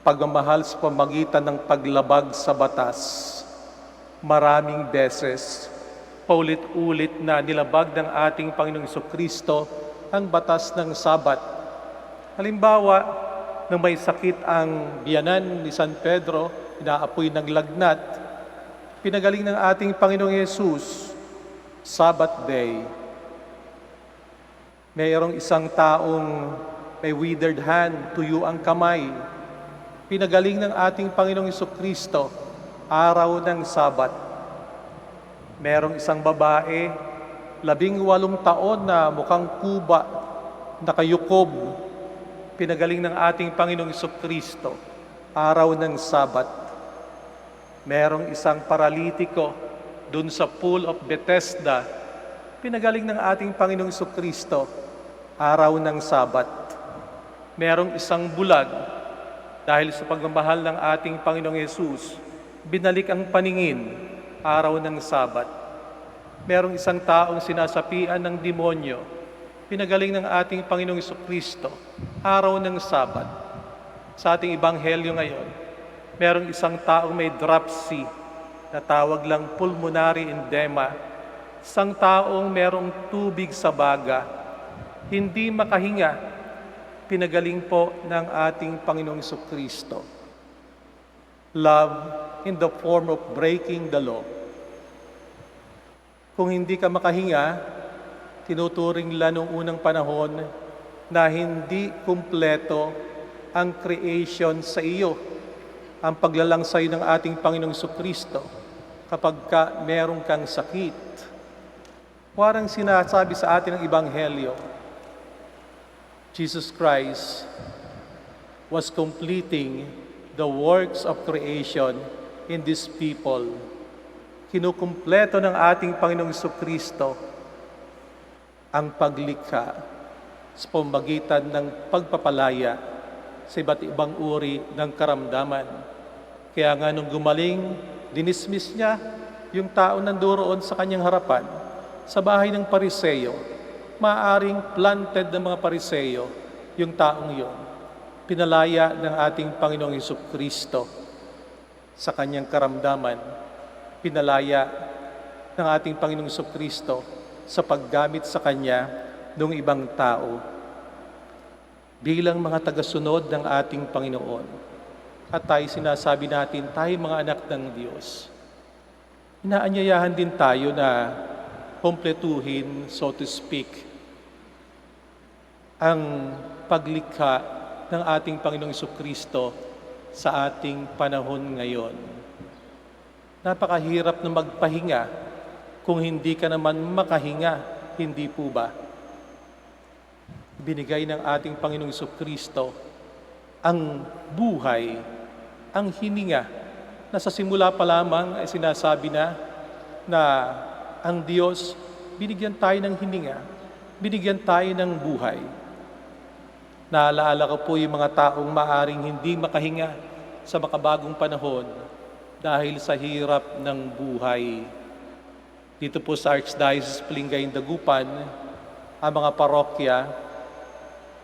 Pagmamahal sa pamagitan ng paglabag sa batas. Maraming beses, paulit-ulit na nilabag ng ating Panginoong Hesukristo ang batas ng Sabat. Halimbawa, nang may sakit ang biyanan ni San Pedro, inaapoy ng lagnat, pinagaling ng ating Panginoong Yesus, Sabbath day. Mayroong isang taong may withered hand, tuyo ang kamay. Pinagaling ng ating Panginoong 18 taon na mukhang kuba, nakayukob, pinagaling ng ating Panginoong Kristo, araw ng Sabat. Merong isang paralitiko dun sa Pool of Bethesda, pinagaling ng ating Panginoong Kristo, araw ng Sabat. Merong isang bulag, dahil sa pagmamahal ng ating Panginoong Yesus, binalik ang paningin, araw ng Sabat. Merong isang taong sinasapian ng demonyo, pinagaling ng ating Panginoong Kristo, araw ng Sabat. Sa ating Ebanghelyo ngayon, merong isang taong may dropsy, na tawag lang pulmonary edema, isang taong merong tubig sa baga, hindi makahinga, pinagaling po ng ating Panginoong Kristo. Love in the form of breaking the law. Kung hindi ka makahinga, tinuturing nila noong unang panahon na hindi kumpleto ang creation sa iyo, ang paglalangsay ng ating Panginoong Kristo kapag meron kang sakit. Parang sinasabi sa atin ng Ebanghelyo, Jesus Christ was completing the works of creation in these people. Kinukumpleto ng ating Panginoong Kristo ang paglikha sa pamamagitan ng pagpapalaya sa iba't ibang uri ng karamdaman. Kaya nga nung gumaling, dinismiss niya yung tao nandoon sa kanyang harapan sa bahay ng Pariseyo. Maaring planted ng mga Pariseyo yung taong yon. Pinalaya ng ating Panginoong Kristo sa kanyang karamdaman. Pinalaya ng ating Panginoong Kristo sa paggamit sa kanya ng ibang tao. Bilang mga tagasunod ng ating Panginoon, at tayo sinasabi natin, tayo mga anak ng Diyos, inaanyayahan din tayo na kompletuhin, so to speak, ang paglikha ng ating Panginoong Kristo sa ating panahon ngayon. Napakahirap na magpahinga kung hindi ka naman makahinga, hindi po ba? Binigay ng ating Panginoong Kristo ang buhay, ang hininga, na sa simula pa lamang ay sinasabi na ang Diyos, binigyan tayo ng hininga, binigyan tayo ng buhay. Naalaala ko po yung mga taong maaring hindi makahinga sa makabagong panahon dahil sa hirap ng buhay. Dito po sa Archdiocese Palingay, Dagupan, ang mga parokya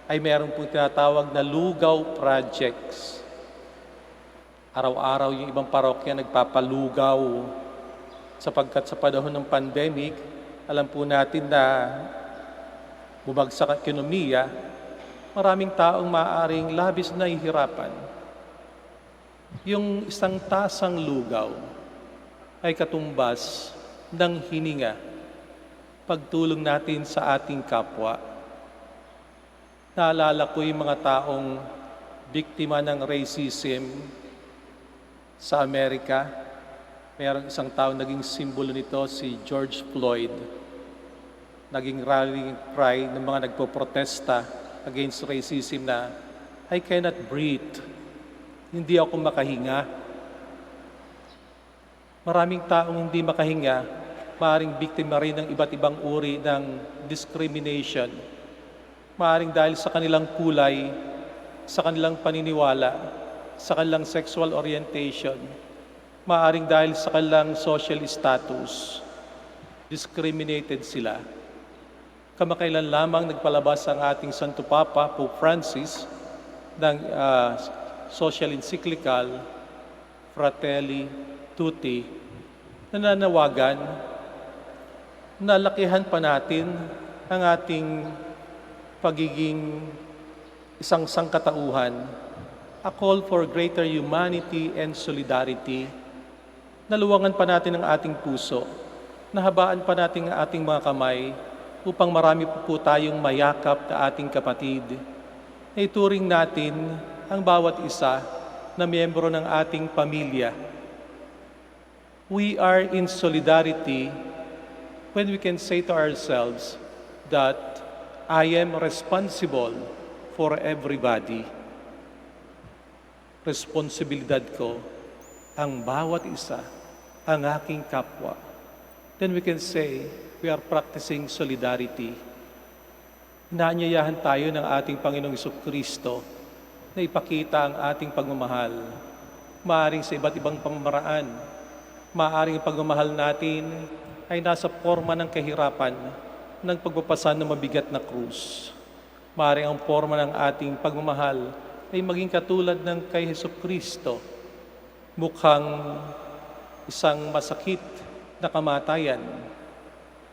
ay meron pong tinatawag na lugaw projects. Araw-araw yung ibang parokya nagpapalugaw sapagkat sa panahon ng pandemic, alam po natin na bumagsak ang ekonomiya, maraming taong maaaring labis na hihirapan. Yung isang tasang lugaw ay katumbas ng hininga, pagtulong natin sa ating kapwa. Naalala ko yung mga taong biktima ng racism sa Amerika. Mayroong isang tao naging simbolo nito, si George Floyd. Naging rallying cry ng mga nagpoprotesta against racism na, I cannot breathe. Hindi ako makahinga. Maraming taong hindi makahinga, maaaring biktima rin ng iba't ibang uri ng discrimination. Maaaring dahil sa kanilang kulay, sa kanilang paniniwala, sa kanilang sexual orientation, maaaring dahil sa kanilang social status, discriminated sila. Kamakailan lamang nagpalabas ang ating Santo Papa, Pope Francis, ng social encyclical Fratelli Tutti, nananawagan na lakihan pa natin ang ating pagiging isang sangkatauhan, a call for greater humanity and solidarity. Naluwangan pa natin ang ating puso, nahabaan pa natin ang ating mga kamay upang marami po tayong mayakap na ating kapatid. Ituring natin ang bawat isa na miyembro ng ating pamilya. We are in solidarity when we can say to ourselves that I am responsible for everybody. Responsibilidad ko ang bawat isa, ang aking kapwa. Then we can say we are practicing solidarity. Inaanyayahan tayo ng ating Panginoong Jesucristo na ipakita ang ating pagmamahal. Maaring sa iba't ibang pamamaraan. Maaring ang pagmamahal natin ay nasa forma ng kahirapan, ng pagpapasan ng mabigat na krus. Maaring ang forma ng ating pagmamahal ay maging katulad ng kay Jesucristo, mukhang isang masakit na kamatayan.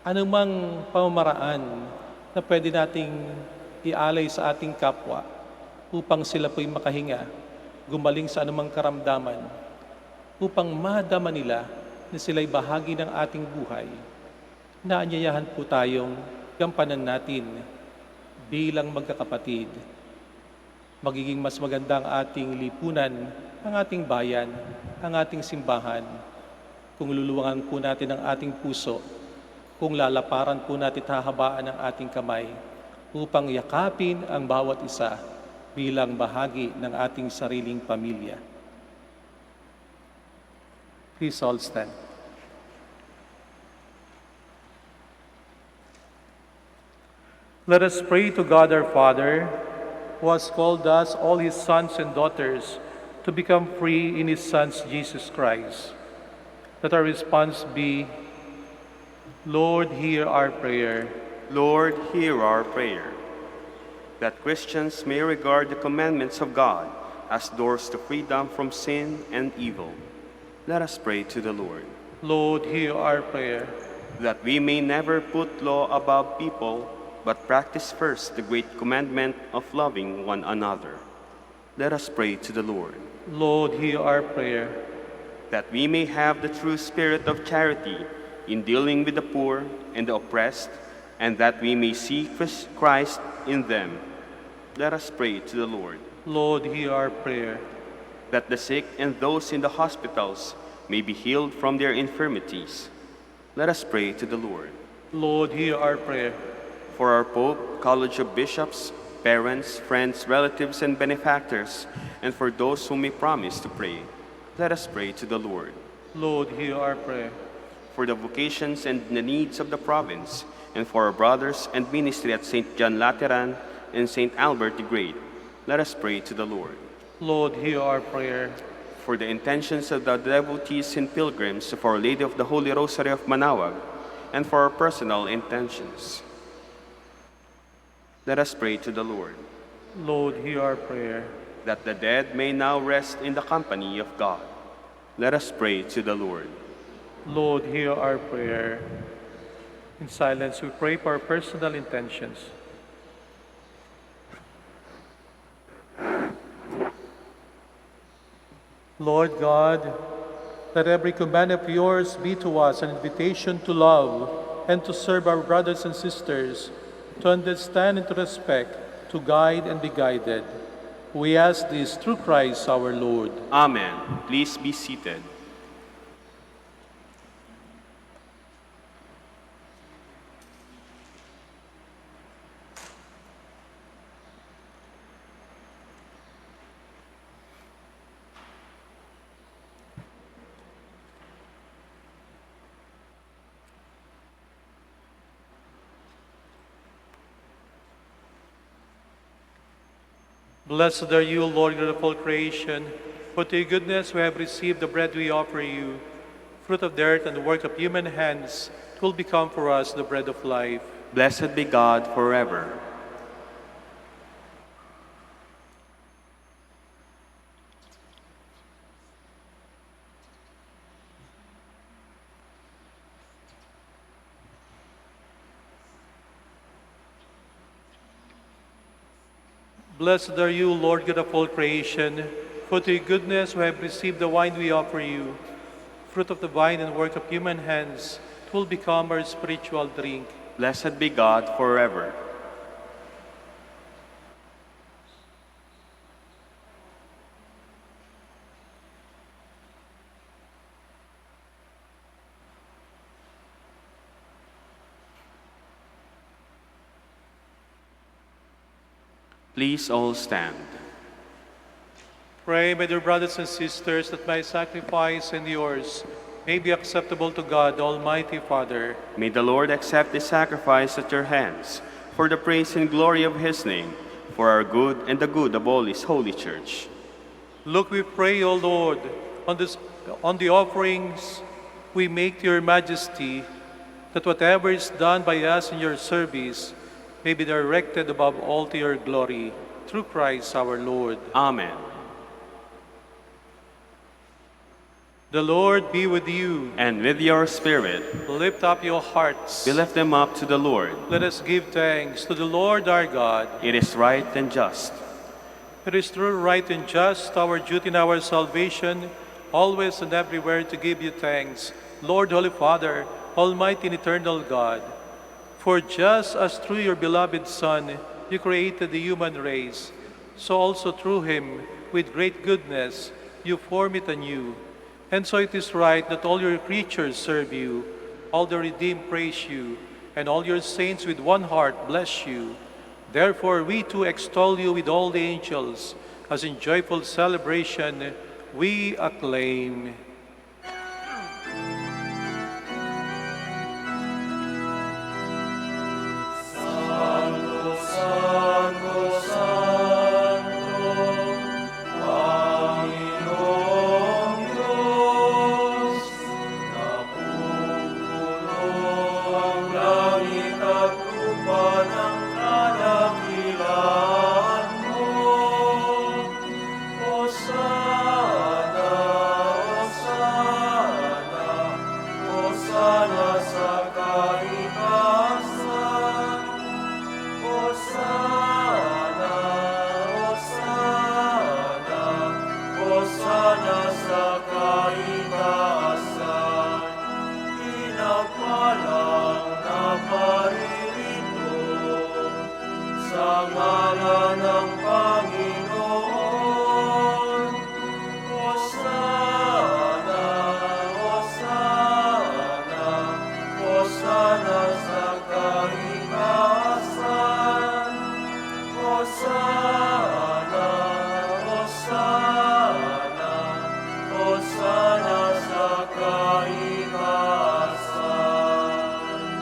Anumang pamamaraan na pwede nating ialay sa ating kapwa upang sila po'y makahinga, gumaling sa anumang karamdaman, upang madama nila na sila'y bahagi ng ating buhay, naanyayahan po tayong gampanan natin bilang magkakapatid. Magiging mas maganda ang ating lipunan, ang ating bayan, ang ating simbahan, kung luluwangan po natin ang ating puso, kung lalaparan po natin hahabaan ang ating kamay upang yakapin ang bawat isa bilang bahagi ng ating sariling pamilya. Please all stand. Let us pray to God our Father, who has called us, all His sons and daughters, to become free in His Son, Jesus Christ. Let our response be, Lord, hear our prayer. Lord, hear our prayer. That Christians may regard the commandments of God as doors to freedom from sin and evil. Let us pray to the Lord. Lord, hear our prayer. That we may never put law above people, but practice first the great commandment of loving one another. Let us pray to the Lord. Lord, hear our prayer. That we may have the true spirit of charity in dealing with the poor and the oppressed, and that we may see Christ in them. Let us pray to the Lord. Lord, hear our prayer. That the sick and those in the hospitals may be healed from their infirmities. Let us pray to the Lord. Lord, hear our prayer. For our Pope, College of Bishops, parents, friends, relatives, and benefactors, and for those whom we promise to pray, let us pray to the Lord. Lord, hear our prayer. For the vocations and the needs of the province, and for our brothers and ministry at St. John Lateran and St. Albert the Great, let us pray to the Lord. Lord, hear our prayer. For the intentions of the devotees and pilgrims of Our Lady of the Holy Rosary of Manaoag, and for our personal intentions, let us pray to the Lord. Lord, hear our prayer. That the dead may now rest in the company of God. Let us pray to the Lord. Lord, hear our prayer. In silence, we pray for our personal intentions. Lord God, let every command of yours be to us an invitation to love and to serve our brothers and sisters, to understand and to respect, to guide and be guided. We ask this through Christ our Lord. Amen. Please be seated. Blessed are you, Lord God of all creation, for to your goodness we have received the bread we offer you, fruit of the earth and the work of human hands. It will become for us the bread of life. Blessed be God forever. Blessed are you, Lord God of all creation, for to your goodness we have received the wine we offer you, fruit of the vine and work of human hands. It will become our spiritual drink. Blessed be God forever. Please all stand. Pray, my dear brothers and sisters, that my sacrifice and yours may be acceptable to God, Almighty Father. May the Lord accept this sacrifice at your hands for the praise and glory of his name, for our good and the good of all his holy church. Look, we pray, O Lord, on the offerings we make to your majesty, that whatever is done by us in your service may be directed above all to your glory, through Christ our Lord. Amen. The Lord be with you. And with your spirit, Lift up your hearts. we lift them up to the Lord. Let us give thanks to the Lord our God. It is right and just. It is true, right, and just, our duty and our salvation, always and everywhere to give you thanks, Lord, Holy Father, Almighty and eternal God. For just as through your beloved Son you created the human race, so also through him, with great goodness, you form it anew. And so it is right that all your creatures serve you, all the redeemed praise you, and all your saints with one heart bless you. Therefore we too extol you with all the angels, as in joyful celebration we acclaim.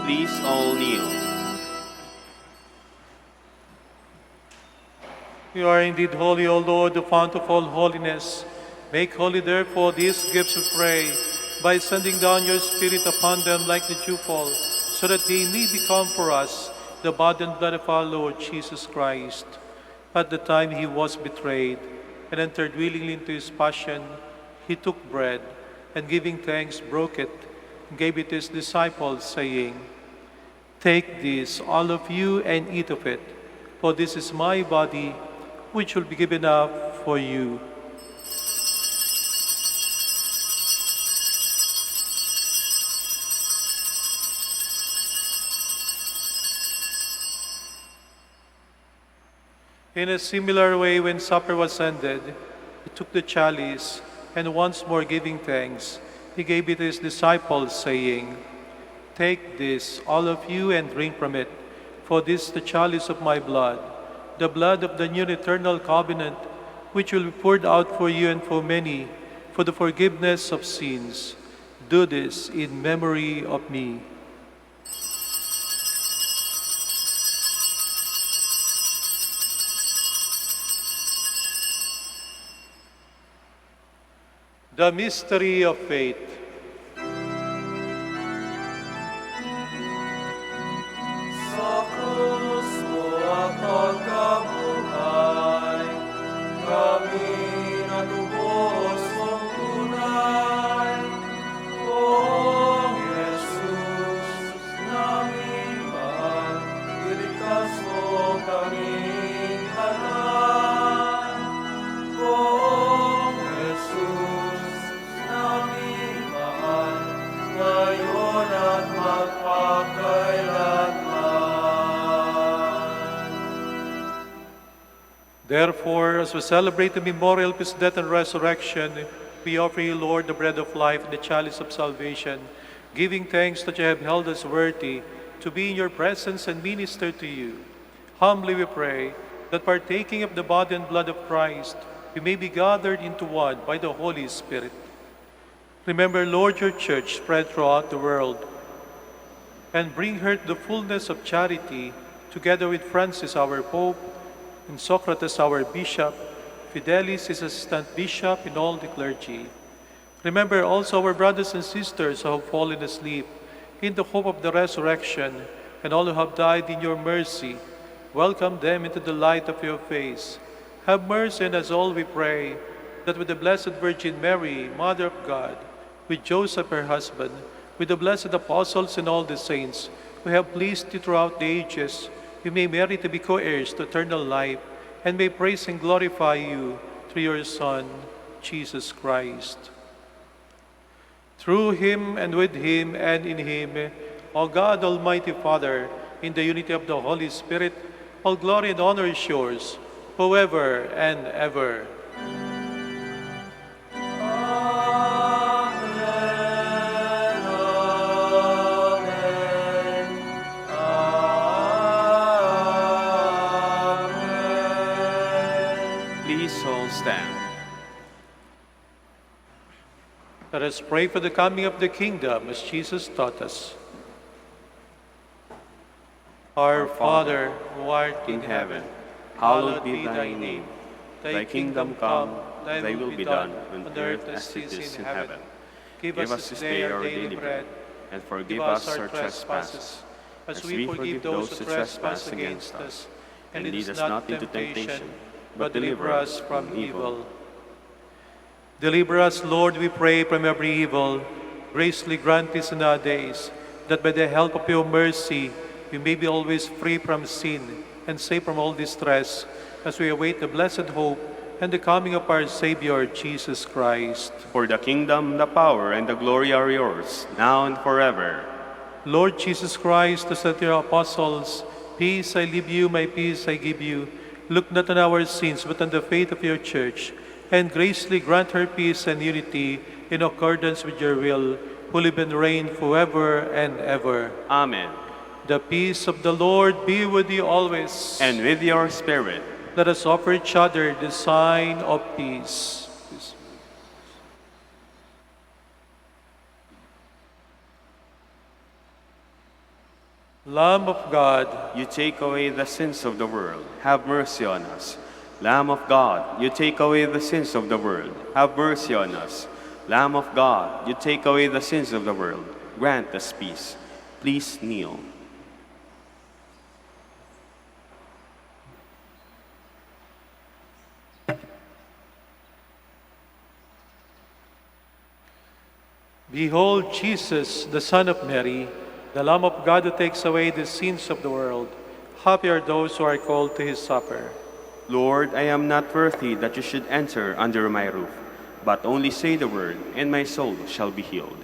Please all kneel. You are indeed holy, O Lord, the fount of all holiness. Make holy, therefore, these gifts, we pray, by sending down your Spirit upon them like the dewfall, so that they may become for us the body and blood of our Lord Jesus Christ. At the time he was betrayed and entered willingly into his passion, he took bread, and giving thanks, broke it, and gave it to his disciples, saying, "Take this, all of you, and eat of it, for this is my body, which will be given up for you." In a similar way, when supper was ended, he took the chalice, and once more giving thanks, he gave it to his disciples, saying, "Take this, all of you, and drink from it, for this is the chalice of my blood, the blood of the new and eternal covenant, which will be poured out for you and for many, for the forgiveness of sins. Do this in memory of me." The mystery of faith. Sa krus mo at pagkabuhay, kami natubos mong tunay. O Jesus, namin mahal, iligtas mo kaming halal. O Jesus, namin mahal, ngayon at magpakailanman. Therefore, as we celebrate the memorial of his death and resurrection, we offer you, Lord, the bread of life and the chalice of salvation, giving thanks that you have held us worthy to be in your presence and minister to you. Humbly we pray that partaking of the body and blood of Christ, we may be gathered into one by the Holy Spirit. Remember, Lord, your church spread throughout the world, and bring her to the fullness of charity, together with Francis, our Pope, and Socrates, our Bishop, Fidelis, his assistant bishop, and all the clergy. Remember also our brothers and sisters who have fallen asleep in the hope of the resurrection, and all who have died in your mercy. Welcome them into the light of your face. Have mercy on us all, we pray, that with the Blessed Virgin Mary, Mother of God, with Joseph her husband, with the blessed apostles and all the saints who have pleased you throughout the ages, we may merit to be co-heirs to eternal life, and may praise and glorify you through your Son, Jesus Christ. Through him, and with him, and in him, O God, Almighty Father, in the unity of the Holy Spirit, all glory and honor is yours, forever and ever. Please all stand. Let us pray for the coming of the kingdom, as Jesus taught us. Our Father, who art In heaven, hallowed be thy name. Thy kingdom come, thy will be done, on earth as it is in heaven. Give us this day our daily bread, and forgive us our trespasses, as we forgive those who trespass against us. And lead us not into temptation, but deliver us from evil. Deliver us, Lord, we pray, from every evil. Graciously grant this in our days, that by the help of your mercy, we may be always free from sin and safe from all distress, as we await the blessed hope and the coming of our Savior, Jesus Christ. For the kingdom, the power, and the glory are yours, now and forever. Lord Jesus Christ, who said to your apostles, "Peace I leave you, my peace I give you," look not on our sins, but on the faith of your church, and graciously grant her peace and unity in accordance with your will, who live and reign forever and ever. Amen. The peace of the Lord be with you always. And with your spirit. Let us offer each other the sign of peace. Lamb of God, You take away the sins of the world, have mercy on us. Lamb of God, you take away the sins of the world, have mercy on us. Lamb of God, you take away the sins of the world, grant us peace. Please kneel. behold Jesus, the Son of Mary, the Lamb of God who takes away the sins of the world. Happy are those who are called to his supper. Lord, I am not worthy that you should enter under my roof, but only say the word, and my soul shall be healed.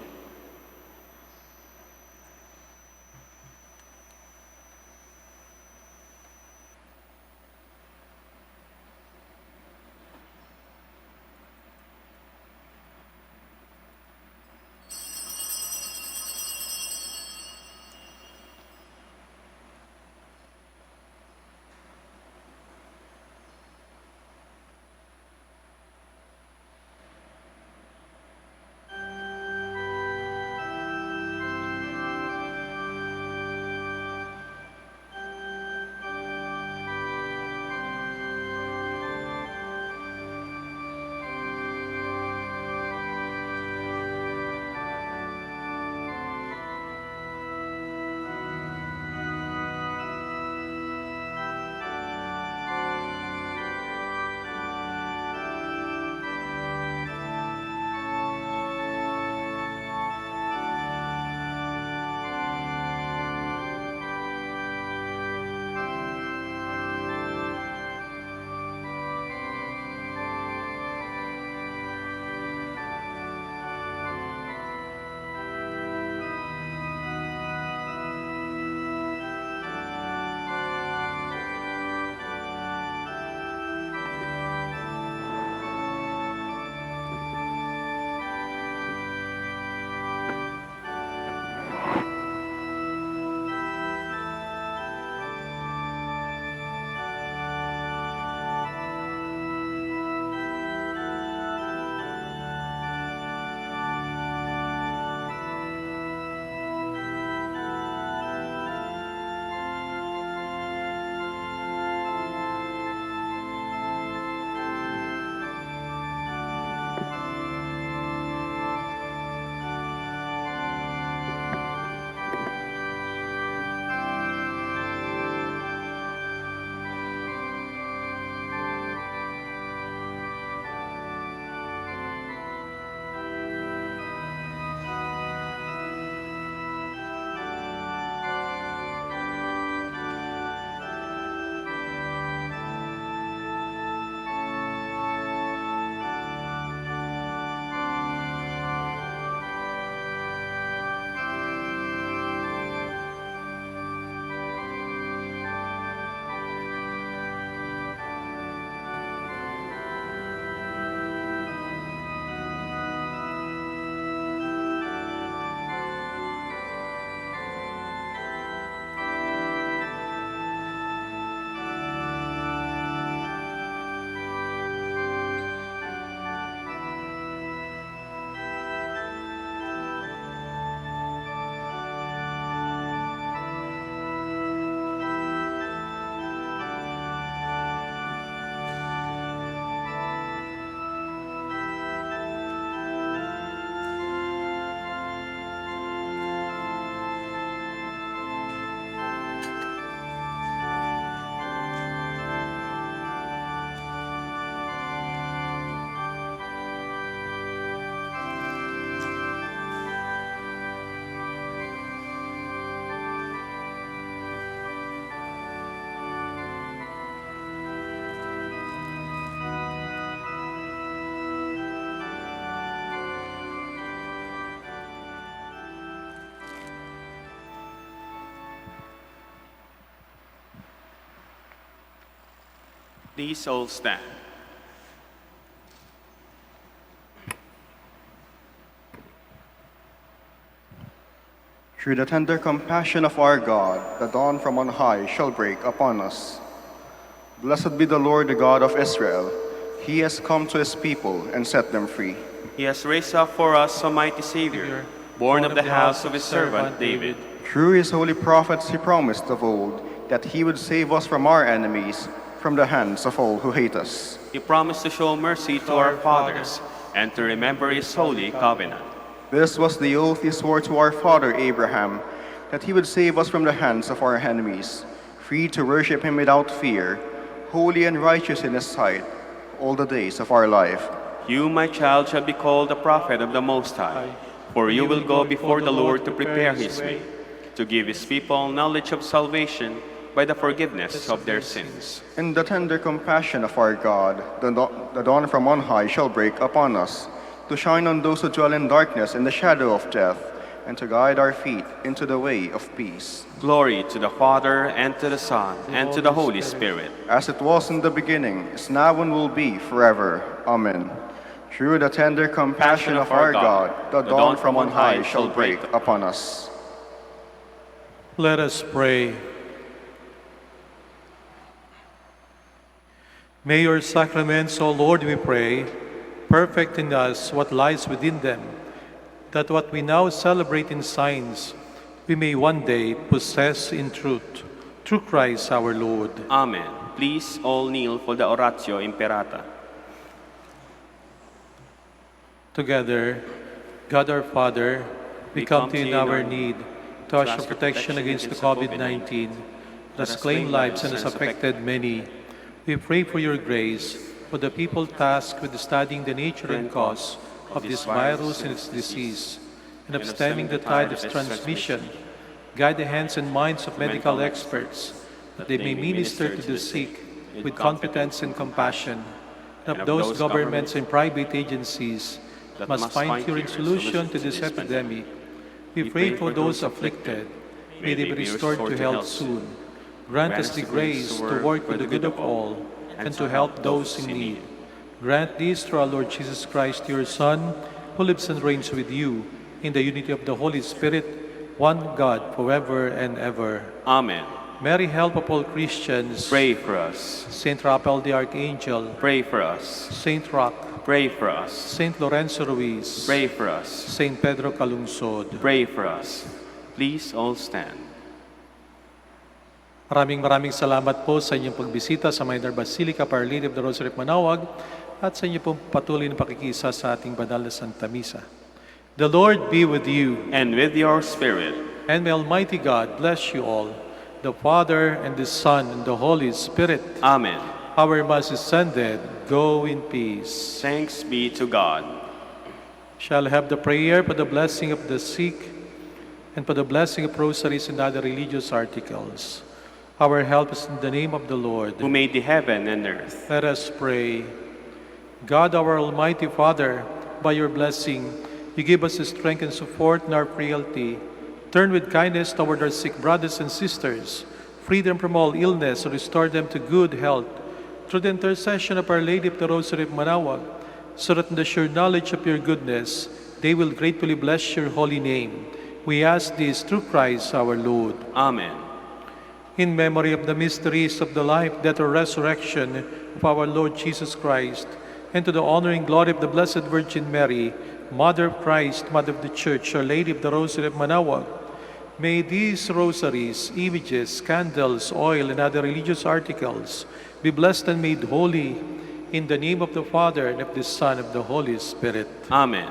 Please all stand. Through the tender compassion of our God, the dawn from on high shall break upon us. Blessed be the Lord, the God of Israel. He has come to his people and set them free. He has raised up for us a mighty Savior, born of the house of his servant David. Through his holy prophets he promised of old that he would save us from our enemies, from the hands of all who hate us. He promised to show mercy to our fathers and to remember his holy covenant. This was the oath he swore to our father Abraham, that he would save us from the hands of our enemies, free to worship him without fear, holy and righteous in his sight, all the days of our life. You, my child, shall be called the prophet of the Most High, for you will go before the Lord to prepare his way, to give his people knowledge of salvation by the forgiveness of their sins. In the tender compassion of our God, the dawn from on high shall break upon us, to shine on those who dwell in darkness and the shadow of death, and to guide our feet into the way of peace. Glory to the Father, and to the Son, and to the Holy Spirit. As it was in the beginning, is now and will be forever. Amen. Through the tender compassion of our God, the dawn from on high shall break upon us. Let us pray. May your sacraments, O Lord, we pray, perfect in us what lies within them, that what we now celebrate in signs, we may one day possess in truth, through Christ our Lord. Amen. Please all kneel for the Oratio Imperata. Together, God our Father, we come to you in our need, to ask your protection against the COVID-19 that has claimed lives and has affected many. We pray for your grace for the people tasked with studying the nature and cause of this virus and its disease, and of stemming the tide of transmission. Guide the hands and minds of medical experts, that they may minister to the sick with competence and compassion, and of those governments and private agencies that must find curing solution to this epidemic. We pray for those afflicted. May they be restored to health soon. Grant us the grace to work for the good of all and to help those in need. Grant this through our Lord Jesus Christ, your Son, who lives and reigns with you in the unity of the Holy Spirit, one God, forever and ever. Amen. Mary, help of all Christians, Pray for us. Saint Raphael the Archangel, Pray for us. Saint Roch, Pray for us. Saint Lorenzo Ruiz, Pray for us. Saint Pedro Calungsod. Pray for us. Please all stand. Maraming salamat po sa inyong pagbisita sa Minor Basilica, Our Lady of the Rosary of Manaoag, at sa inyong pong patuloy na pakikisa sa ating banal na Santa Misa. The Lord be with you, And with your spirit. and may Almighty God bless you all, the Father, and the Son, and the Holy Spirit. Amen. Our Mass is ended. Go in peace. Thanks be to God. Shall have the prayer for the blessing of the sick, and for the blessing of rosaries and other religious articles. Our help is in the name of the Lord. Who made the heaven and earth. Let us pray. God, our Almighty Father, by your blessing, you give us the strength and support in our frailty. Turn with kindness toward our sick brothers and sisters. Free them from all illness and restore them to good health. Through the intercession of Our Lady of the Rosary of Manaoag, so that in the sure knowledge of your goodness, they will gratefully bless your holy name. We ask this through Christ our Lord. Amen. In memory of the mysteries of the life, death, or resurrection of our Lord Jesus Christ, and to the honor and glory of the Blessed Virgin Mary, Mother of Christ, Mother of the Church, Our Lady of the Rosary of Manaoag, may these rosaries, images, candles, oil, and other religious articles be blessed and made holy in the name of the Father, and of the Son, and of the Holy Spirit. Amen.